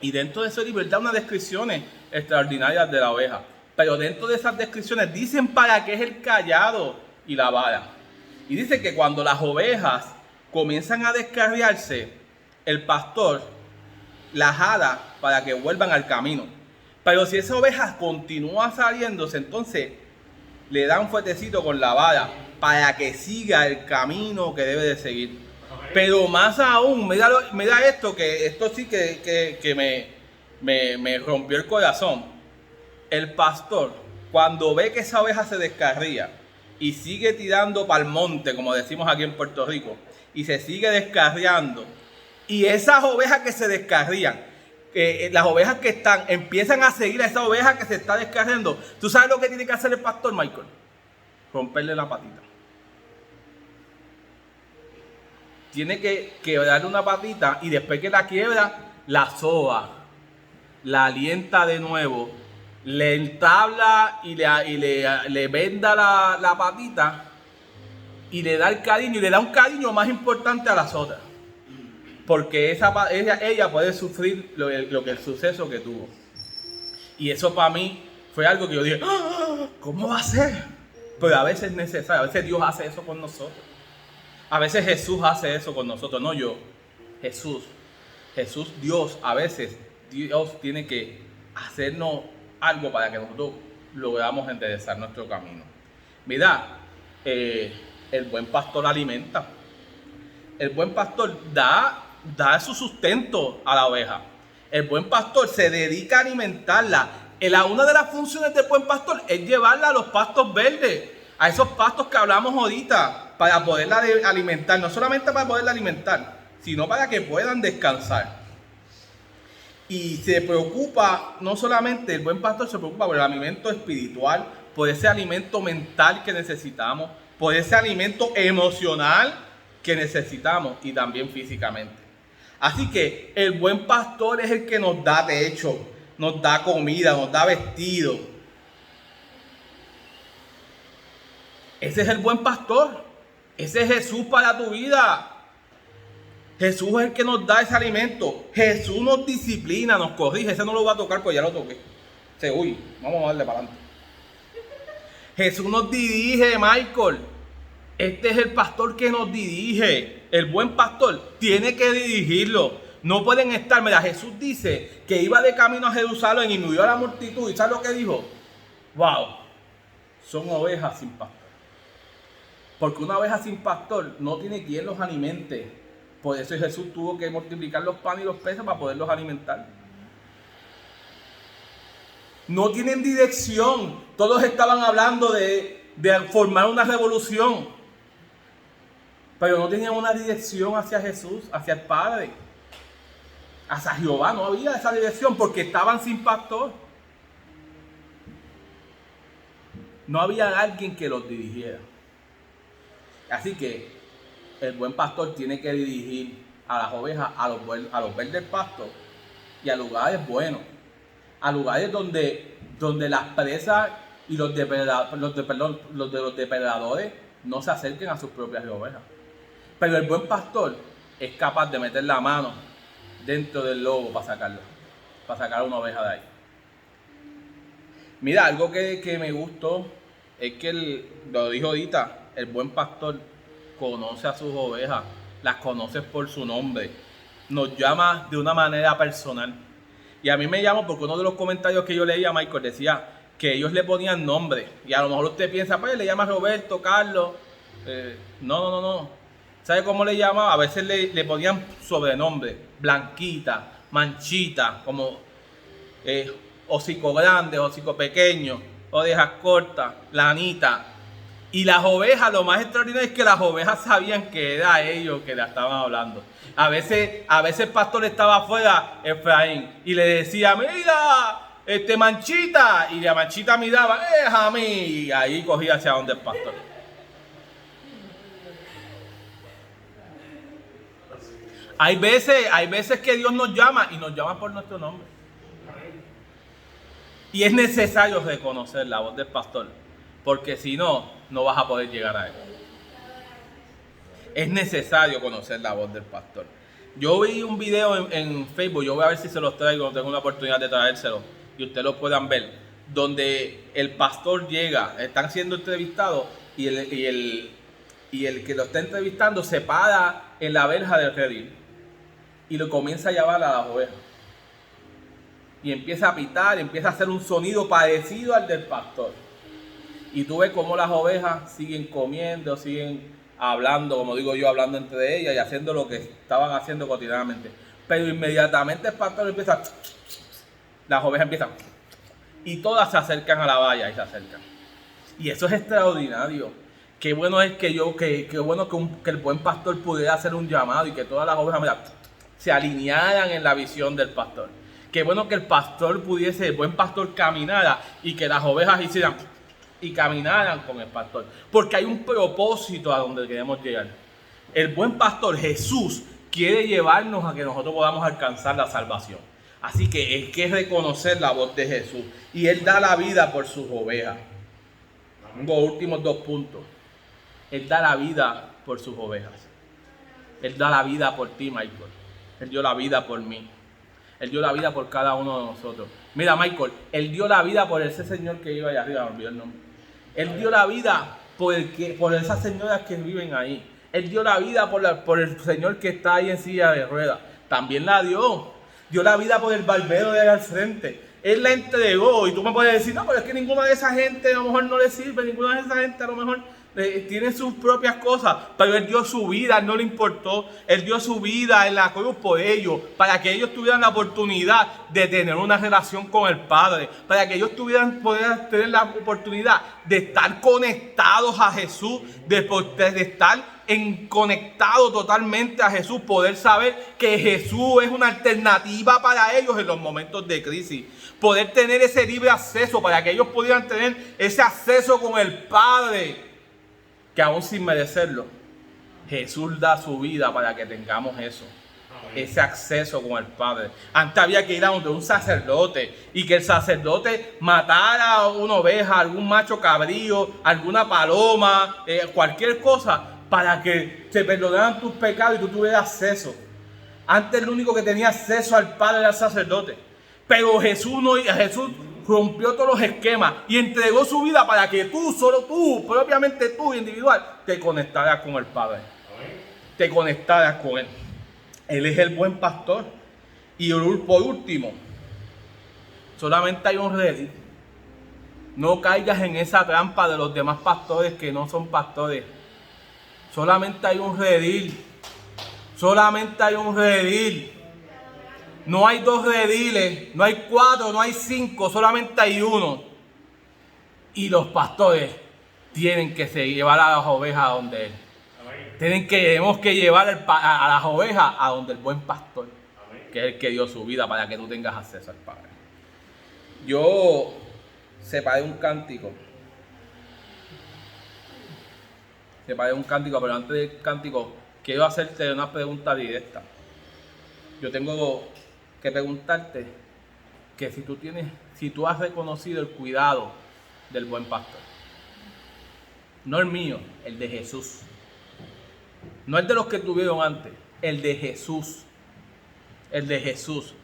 y dentro de ese libro él da unas descripciones extraordinarias de la oveja, pero dentro de esas descripciones dicen para qué es el callado y la vara, y dice que cuando las ovejas comienzan a descarriarse, el pastor las jala para que vuelvan al camino. Pero si esa oveja continúa saliéndose, entonces le da un fuetecito con la vara para que siga el camino que debe de seguir. Pero más aún, mira esto, que esto sí que me rompió el corazón. El pastor, cuando ve que esa oveja se descarría y sigue tirando para el monte, como decimos aquí en Puerto Rico, y se sigue descarriando, y esas ovejas que se descarrían, las ovejas que empiezan a seguir a esa oveja que se está descarriando, ¿tú sabes lo que tiene que hacer el pastor, Michael? Romperle la patita. Tiene que quebrarle una patita y después que la quiebra, la soba, la alienta de nuevo, le entabla y le venda la patita y le da el cariño, y le da un cariño más importante a las otras. Porque ella puede sufrir lo que el suceso que tuvo. Y eso para mí fue algo que yo dije, ¿cómo va a ser? Pero a veces es necesario, a veces Dios hace eso con nosotros. A veces Jesús hace eso con nosotros, no yo. Jesús, Dios, a veces Dios tiene que hacernos algo para que nosotros logramos enderezar nuestro camino. Mira, el buen pastor alimenta. El buen pastor da su sustento a la oveja. El buen pastor se dedica a alimentarla. Una de las funciones del buen pastor es llevarla a los pastos verdes, a esos pastos que hablamos ahorita, para poderla alimentar. No solamente para poderla alimentar, sino para que puedan descansar. Y se preocupa, no solamente el buen pastor se preocupa por el alimento espiritual, por ese alimento mental que necesitamos, por ese alimento emocional que necesitamos, y también físicamente. Así que el buen pastor es el que nos da techo, nos da comida, nos da vestido. Ese es el buen pastor. Ese es Jesús para tu vida. Jesús es el que nos da ese alimento. Jesús nos disciplina, nos corrige. Ese no lo va a tocar, pues ya lo toqué. Uy, vamos a darle para adelante. Jesús nos dirige, Michael. Este es el pastor que nos dirige. El buen pastor tiene que dirigirlo. No pueden estar. Mira, Jesús dice que iba de camino a Jerusalén y vio a la multitud. ¿Y sabes lo que dijo? Wow, son ovejas sin pastor. Porque una oveja sin pastor no tiene quien los alimente. Por eso Jesús tuvo que multiplicar los panes y los peces para poderlos alimentar. No tienen dirección. Todos estaban hablando de formar una revolución. Pero no tenían una dirección hacia Jesús, hacia el Padre. Hacia Jehová no había esa dirección porque estaban sin pastor. No había alguien que los dirigiera. Así que el buen pastor tiene que dirigir a las ovejas a los verdes pastos y a lugares buenos. A lugares donde las presas y los depredadores no se acerquen a sus propias ovejas. Pero el buen pastor es capaz de meter la mano dentro del lobo para sacar una oveja de ahí. Mira, algo que me gustó es que, lo dijo ahorita, el buen pastor conoce a sus ovejas, las conoce por su nombre, nos llama de una manera personal. Y a mí me llamó porque uno de los comentarios que yo leía, Michael, decía que ellos le ponían nombre. Y a lo mejor usted piensa, pues le llama Roberto, Carlos. No. ¿Sabe cómo le llamaba? A veces le ponían sobrenombre, Blanquita, Manchita, como hocico grande, hocico pequeño, orejas cortas, Lanita. Y las ovejas, lo más extraordinario es que las ovejas sabían que era ellos que la estaban hablando. A veces el pastor estaba afuera, Efraín, y le decía, mira, Manchita. Y la Manchita miraba, a mí. Y ahí cogía hacia donde el pastor. Hay veces que Dios nos llama y nos llama por nuestro nombre. Y es necesario reconocer la voz del pastor, porque si no, no vas a poder llegar a él. Es necesario conocer la voz del pastor. Yo vi un video en Facebook, yo voy a ver si se los traigo, tengo una oportunidad de traérselo y ustedes lo puedan ver, donde el pastor llega, están siendo entrevistados y el que lo está entrevistando se para en la verja del redil y lo comienza a llamar a las ovejas. Y empieza a pitar, empieza a hacer un sonido parecido al del pastor. Y tú ves cómo las ovejas siguen comiendo, siguen hablando, como digo yo, hablando entre ellas y haciendo lo que estaban haciendo cotidianamente. Pero inmediatamente el pastor empieza, las ovejas empiezan, y todas se acercan a la valla y se acercan. Y eso es extraordinario. Qué bueno es que el buen pastor pudiera hacer un llamado y que todas las ovejas se alinearan en la visión del pastor. Qué bueno que el buen pastor caminara y que las ovejas hicieran y caminaran con el pastor. Porque hay un propósito a donde queremos llegar. El buen pastor, Jesús, quiere llevarnos a que nosotros podamos alcanzar la salvación. Así que hay que reconocer la voz de Jesús. Y Él da la vida por sus ovejas. Los últimos 2 puntos. Él da la vida por sus ovejas. Él da la vida por ti, Michael. Él dio la vida por mí. Él dio la vida por cada uno de nosotros. Mira, Michael, Él dio la vida por ese señor que iba allá arriba, me olvidó el nombre. Él dio la vida por esas señoras que viven ahí. Él dio la vida por el señor que está ahí en silla de ruedas. También la dio. Dio la vida por el barbero de ahí al frente. Él la entregó y tú me puedes decir, no, pero es que ninguna de esa gente a lo mejor no le sirve, ninguna de esa gente a lo mejor tiene sus propias cosas, pero Él dio su vida, no le importó. Él dio su vida en la cruz por ellos, para que ellos tuvieran la oportunidad de tener una relación con el Padre, para que ellos pudieran tener la oportunidad de estar conectados a Jesús, de estar conectado totalmente a Jesús, poder saber que Jesús es una alternativa para ellos en los momentos de crisis, poder tener ese libre acceso para que ellos pudieran tener ese acceso con el Padre, que aún sin merecerlo, Jesús da su vida para que tengamos eso. ese acceso con el Padre. Antes había que ir a donde un sacerdote y que el sacerdote matara a una oveja, algún macho cabrío, alguna paloma, cualquier cosa, para que se perdonaran tus pecados y tú tuvieras acceso. Antes el único que tenía acceso al Padre era el sacerdote. Pero Jesús rompió todos los esquemas y entregó su vida para que tú, solo tú, propiamente tú, individual, te conectaras con el Padre. Te conectaras con Él. Él es el buen pastor. Y por último, solamente hay un redil. No caigas en esa trampa de los demás pastores que no son pastores. Solamente hay un redil. Solamente hay un redil. No hay dos rediles, no hay 4, no hay 5, solamente hay uno. Y los pastores tienen que llevar a las ovejas a donde Él. Tenemos que llevar a las ovejas a donde el buen pastor, que es el que dio su vida para que tú tengas acceso al Padre. Yo separé un cántico, pero antes del cántico quiero hacerte una pregunta directa. Yo tengo que preguntarte que si tú has reconocido el cuidado del buen pastor. No el mío, el de Jesús. No el de los que tuvieron antes, el de Jesús. El de Jesús.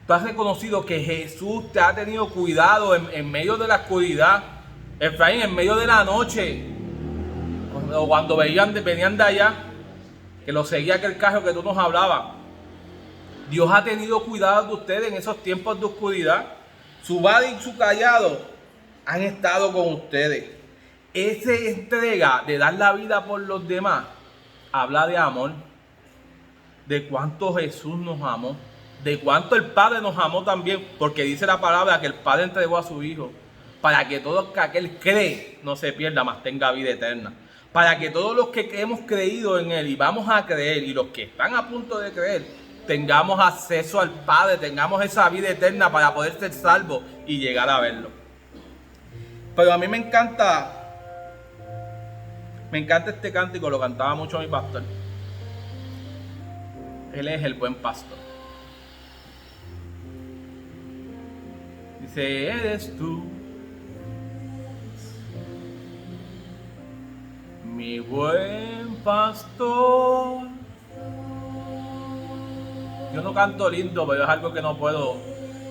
Tú has reconocido que Jesús te ha tenido cuidado en medio de la oscuridad. Efraín, en medio de la noche. Cuando venían de allá, que lo seguía aquel carro que tú nos hablabas. Dios ha tenido cuidado de ustedes en esos tiempos de oscuridad. Su vara y su callado han estado con ustedes. Esa entrega de dar la vida por los demás habla de amor, de cuánto Jesús nos amó, de cuánto el Padre nos amó también, porque dice la palabra que el Padre entregó a su Hijo para que todo aquel cree no se pierda, mas tenga vida eterna. Para que todos los que hemos creído en Él y vamos a creer, y los que están a punto de creer, tengamos acceso al Padre, tengamos esa vida eterna para poder ser salvos y llegar a verlo. Pero a mí me encanta este cántico, lo cantaba mucho mi pastor. Él es el buen pastor. Dice, eres tú, mi buen pastor. Yo no canto lindo, pero es algo que no puedo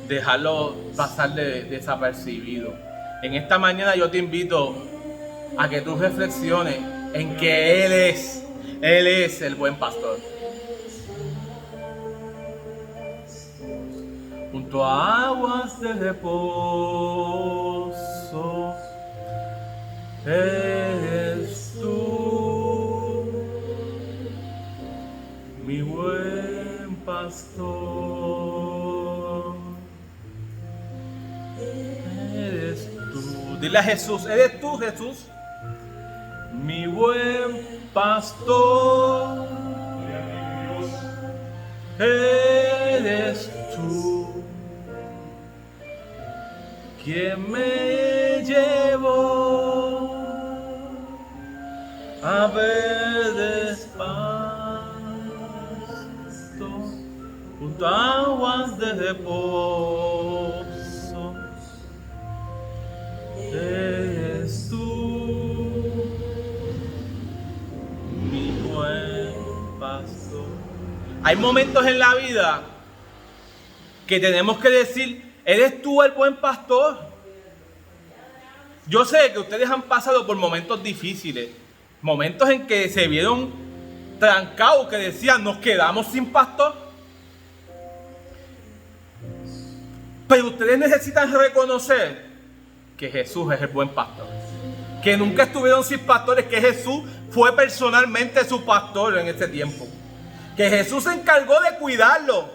dejarlo pasar desapercibido. En esta mañana yo te invito a que tú reflexiones en que Él es el buen pastor. Junto a aguas de reposo, eres tú, mi buen pastor. Eres tú. Dile a Jesús, ¿eres tú, Jesús? Mi buen pastor. Eres tú, quien me llevó a verdes pastos, junto a aguas de reposo. Eres tú, mi buen pastor. Hay momentos en la vida que tenemos que decir, ¿eres tú el buen pastor? Yo sé que ustedes han pasado por momentos difíciles, momentos en que se vieron trancados, que decían, nos quedamos sin pastor. Pero ustedes necesitan reconocer que Jesús es el buen pastor. Que nunca estuvieron sin pastores, que Jesús fue personalmente su pastor en ese tiempo. Que Jesús se encargó de cuidarlo.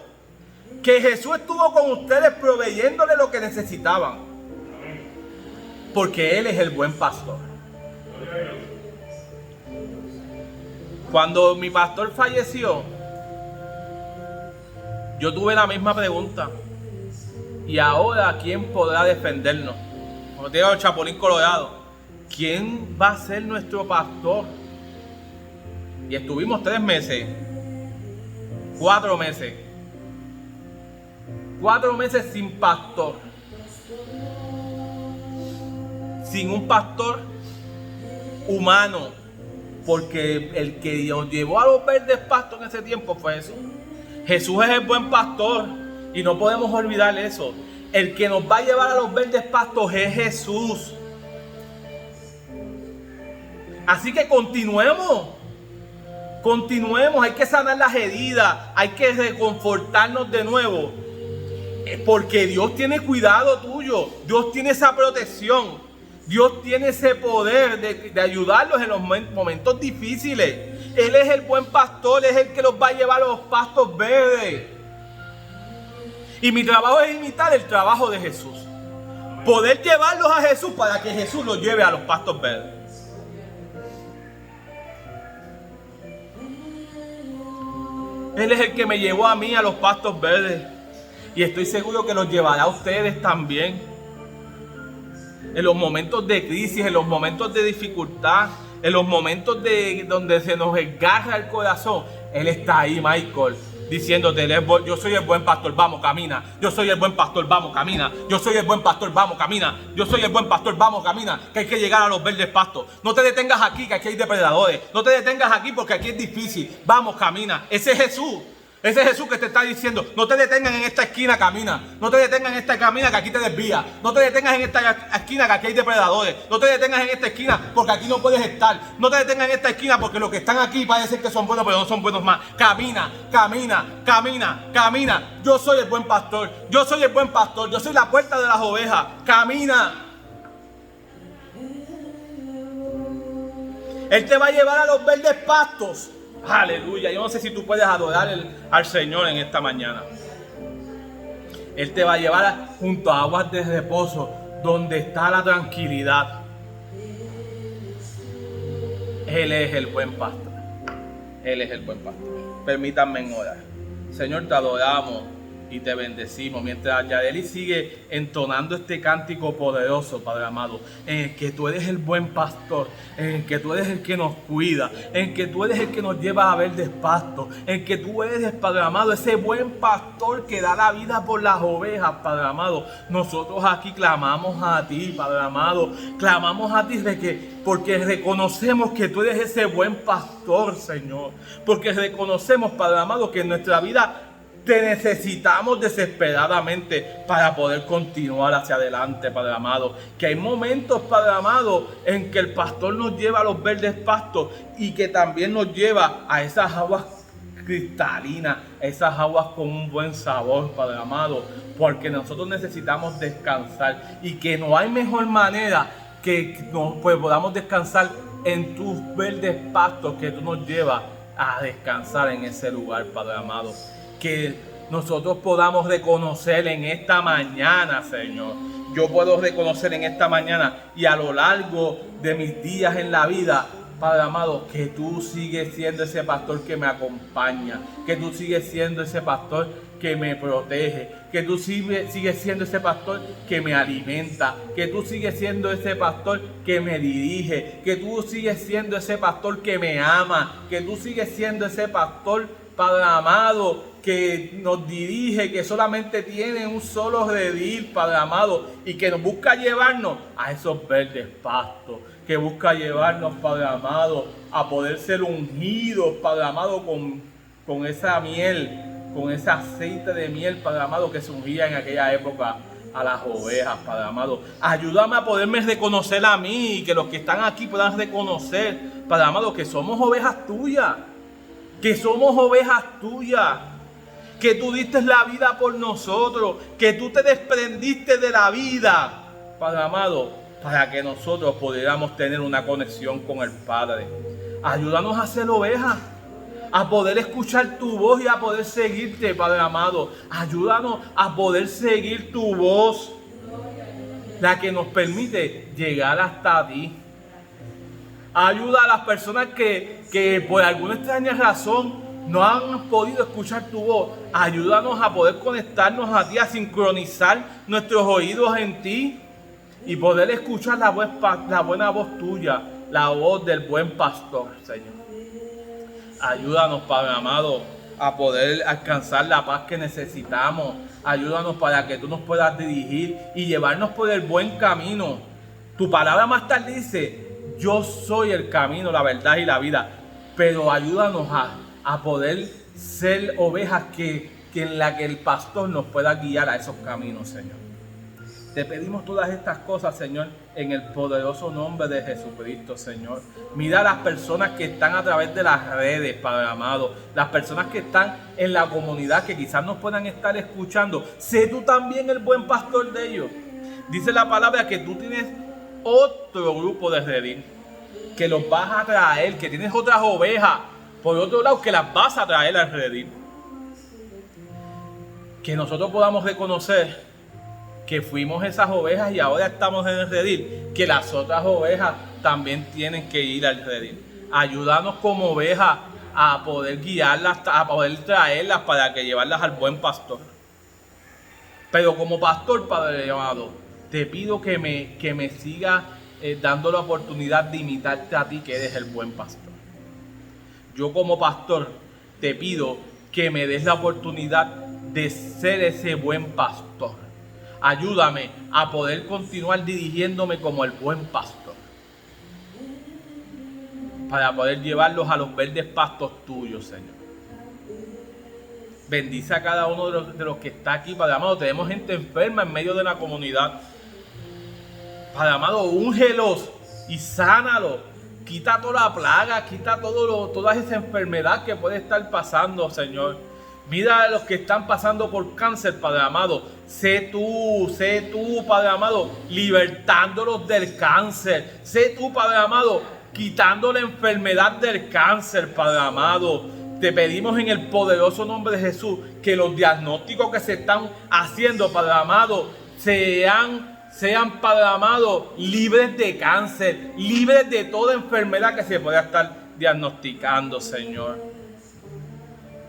Que Jesús estuvo con ustedes proveyéndole lo que necesitaban. Porque Él es el buen pastor. Cuando mi pastor falleció, yo tuve la misma pregunta. Y ahora, ¿quién podrá defendernos? Como te digo, el Chapulín Colorado. ¿Quién va a ser nuestro pastor? Y estuvimos 3 meses 4 meses. 4 meses sin pastor. Sin un pastor humano. Porque el que nos llevó a los verdes pastos en ese tiempo fue Jesús. Jesús es el buen pastor. Y no podemos olvidar eso. El que nos va a llevar a los verdes pastos es Jesús. Así que continuemos. Continuemos, hay que sanar las heridas, hay que reconfortarnos de nuevo. Porque Dios tiene cuidado tuyo, Dios tiene esa protección, Dios tiene ese poder de ayudarlos en los momentos difíciles. Él es el buen pastor, es el que los va a llevar a los pastos verdes. Y mi trabajo es imitar el trabajo de Jesús. Poder llevarlos a Jesús para que Jesús los lleve a los pastos verdes. Él es el que me llevó a mí a los pastos verdes. Y estoy seguro que los llevará a ustedes también. En los momentos de crisis, en los momentos de dificultad, en los momentos donde se nos desgarra el corazón. Él está ahí, Michael, diciéndote, yo soy el buen pastor, vamos, camina. Yo soy el buen pastor, vamos, camina. Yo soy el buen pastor, vamos, camina. Yo soy el buen pastor, vamos, camina. Que hay que llegar a los verdes pastos. No te detengas aquí, que aquí hay depredadores. No te detengas aquí porque aquí es difícil. Vamos, camina. Ese es Jesús. Ese es Jesús que te está diciendo, no te detengas en esta esquina, camina. No te detengas en esta camina que aquí te desvía. No te detengas en esta esquina que aquí hay depredadores. No te detengas en esta esquina porque aquí no puedes estar. No te detengas en esta esquina porque los que están aquí parece que son buenos, pero no son buenos más. Camina, camina, camina, camina. Yo soy el buen pastor. Yo soy el buen pastor. Yo soy la puerta de las ovejas. Camina. Él te va a llevar a los verdes pastos. Aleluya, yo no sé si tú puedes adorar al Señor en esta mañana. Él te va a llevar junto a aguas de reposo, donde está la tranquilidad. Él es el buen pastor. Él es el buen pastor. Permítanme orar. Señor, te adoramos y te bendecimos. Mientras Yadeli sigue entonando este cántico poderoso, Padre amado, en el que tú eres el buen pastor, en el que tú eres el que nos cuida, en el que tú eres el que nos lleva a verdes pastos, en el que tú eres, Padre amado, ese buen pastor que da la vida por las ovejas, Padre amado. Nosotros aquí clamamos a ti, Padre amado, clamamos a ti porque reconocemos que tú eres ese buen pastor, Señor, porque reconocemos, Padre amado, que en nuestra vida te necesitamos desesperadamente para poder continuar hacia adelante, Padre amado. Que hay momentos, Padre amado, en que el pastor nos lleva a los verdes pastos y que también nos lleva a esas aguas cristalinas, esas aguas con un buen sabor, Padre amado. Porque nosotros necesitamos descansar y que no hay mejor manera que podamos descansar en tus verdes pastos que tú nos llevas a descansar en ese lugar, Padre amado. Que nosotros podamos reconocer en esta mañana, Señor. Yo puedo reconocer en esta mañana y a lo largo de mis días en la vida, Padre amado, que tú sigues siendo ese pastor que me acompaña, que tú sigues siendo ese pastor que me protege, que tú sigues siendo ese pastor que me alimenta, que tú sigues siendo ese pastor que me dirige, que tú sigues siendo ese pastor que me ama, que tú sigues siendo ese pastor, Padre amado, que nos dirige, que solamente tiene un solo redil, Padre amado, y que nos busca llevarnos a esos verdes pastos, que busca llevarnos, Padre amado, a poder ser ungidos, Padre amado, con esa miel, con ese aceite de miel, Padre amado, que se ungía en aquella época a las ovejas, Padre amado. Ayúdame a poderme reconocer a mí y que los que están aquí puedan reconocer, Padre amado, que somos ovejas tuyas, que somos ovejas tuyas, que tú diste la vida por nosotros, que tú te desprendiste de la vida, Padre amado, para que nosotros pudiéramos tener una conexión con el Padre. Ayúdanos a ser ovejas, a poder escuchar tu voz y a poder seguirte, Padre amado. Ayúdanos a poder seguir tu voz, la que nos permite llegar hasta ti. Ayuda a las personas que por alguna extraña razón no han podido escuchar tu voz. Ayúdanos a poder conectarnos a ti, a sincronizar nuestros oídos en ti y poder escuchar la buena voz tuya, la voz del buen pastor, Señor. Ayúdanos, Padre amado, a poder alcanzar la paz que necesitamos. Ayúdanos para que tú nos puedas dirigir y llevarnos por el buen camino. Tu palabra más tarde dice, yo soy el camino, la verdad y la vida. Pero ayúdanos a poder ser ovejas que en la que el pastor nos pueda guiar a esos caminos, Señor. Te pedimos todas estas cosas, Señor, en el poderoso nombre de Jesucristo, Señor. Mira a las personas que están a través de las redes, Padre amado. Las personas que están en la comunidad, que quizás nos puedan estar escuchando. Sé tú también el buen pastor de ellos. Dice la palabra que tú tienes otro grupo de redil, que los vas a traer, que tienes otras ovejas, por otro lado, que las vas a traer al redil. Que nosotros podamos reconocer que fuimos esas ovejas y ahora estamos en el redil, que las otras ovejas también tienen que ir al redil. Ayúdanos como ovejas a poder guiarlas, a poder traerlas para que llevarlas al buen pastor. Pero como pastor, Padre amado, te pido que me sigas dando la oportunidad de imitarte a ti, que eres el buen pastor. Yo como pastor te pido que me des la oportunidad de ser ese buen pastor. Ayúdame a poder continuar dirigiéndome como el buen pastor, para poder llevarlos a los verdes pastos tuyos, Señor. Bendice a cada uno de los que está aquí, Padre amado. Tenemos gente enferma en medio de la comunidad. Padre amado, úngelos y sánalos. Quita toda la plaga, quita toda esa enfermedad que puede estar pasando, Señor. Mira a los que están pasando por cáncer, Padre amado. Sé tú, Padre amado, libertándolos del cáncer. Sé tú, Padre amado, quitando la enfermedad del cáncer, Padre amado. Te pedimos en el poderoso nombre de Jesús que los diagnósticos que se están haciendo, Padre amado, sean, Padre amado, libres de cáncer, libres de toda enfermedad que se pueda estar diagnosticando, Señor.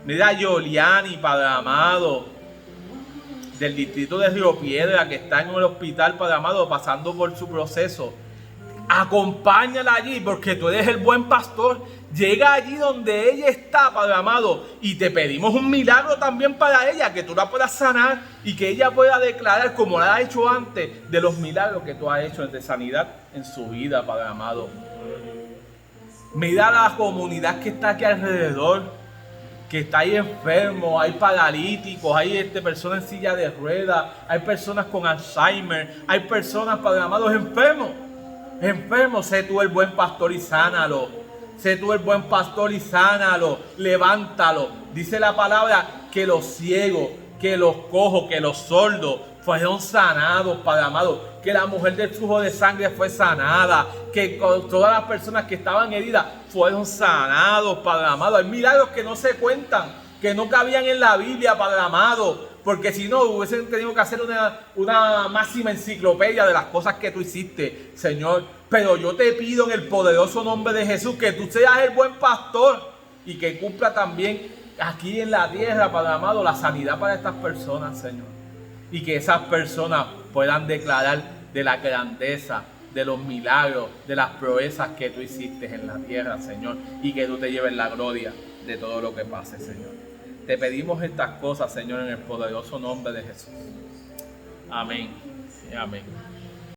Mira a Yoliani, Padre amado, del distrito de Río Piedra, que está en el hospital, Padre amado, pasando por su proceso. Acompáñala allí, porque tú eres el buen pastor. Llega allí donde ella está, Padre amado, y te pedimos un milagro también para ella, que tú la puedas sanar y que ella pueda declarar, como la ha hecho antes, de los milagros que tú has hecho de sanidad en su vida, Padre amado. Mira a la comunidad que está aquí alrededor, que está ahí enfermo, hay paralíticos, hay personas en silla de ruedas, hay personas con Alzheimer, hay personas, Padre amado, enfermos. Sé tú el buen pastor y sánalo. Sé tú el buen pastor y sánalo. Levántalo. Dice la palabra que los ciegos, que los cojos, que los sordos fueron sanados, Padre amado. Que la mujer del flujo de sangre fue sanada. Que todas las personas que estaban heridas fueron sanados, Padre amado. Hay milagros que no se cuentan, que no cabían en la Biblia, Padre amado. Porque si no, hubiesen tenido que hacer una máxima enciclopedia de las cosas que tú hiciste, Señor. Pero yo te pido en el poderoso nombre de Jesús que tú seas el buen pastor y que cumpla también aquí en la tierra, Padre amado, la sanidad para estas personas, Señor. Y que esas personas puedan declarar de la grandeza, de los milagros, de las proezas que tú hiciste en la tierra, Señor. Y que tú te lleves la gloria de todo lo que pase, Señor. Te pedimos estas cosas, Señor, en el poderoso nombre de Jesús. Amén. Amén.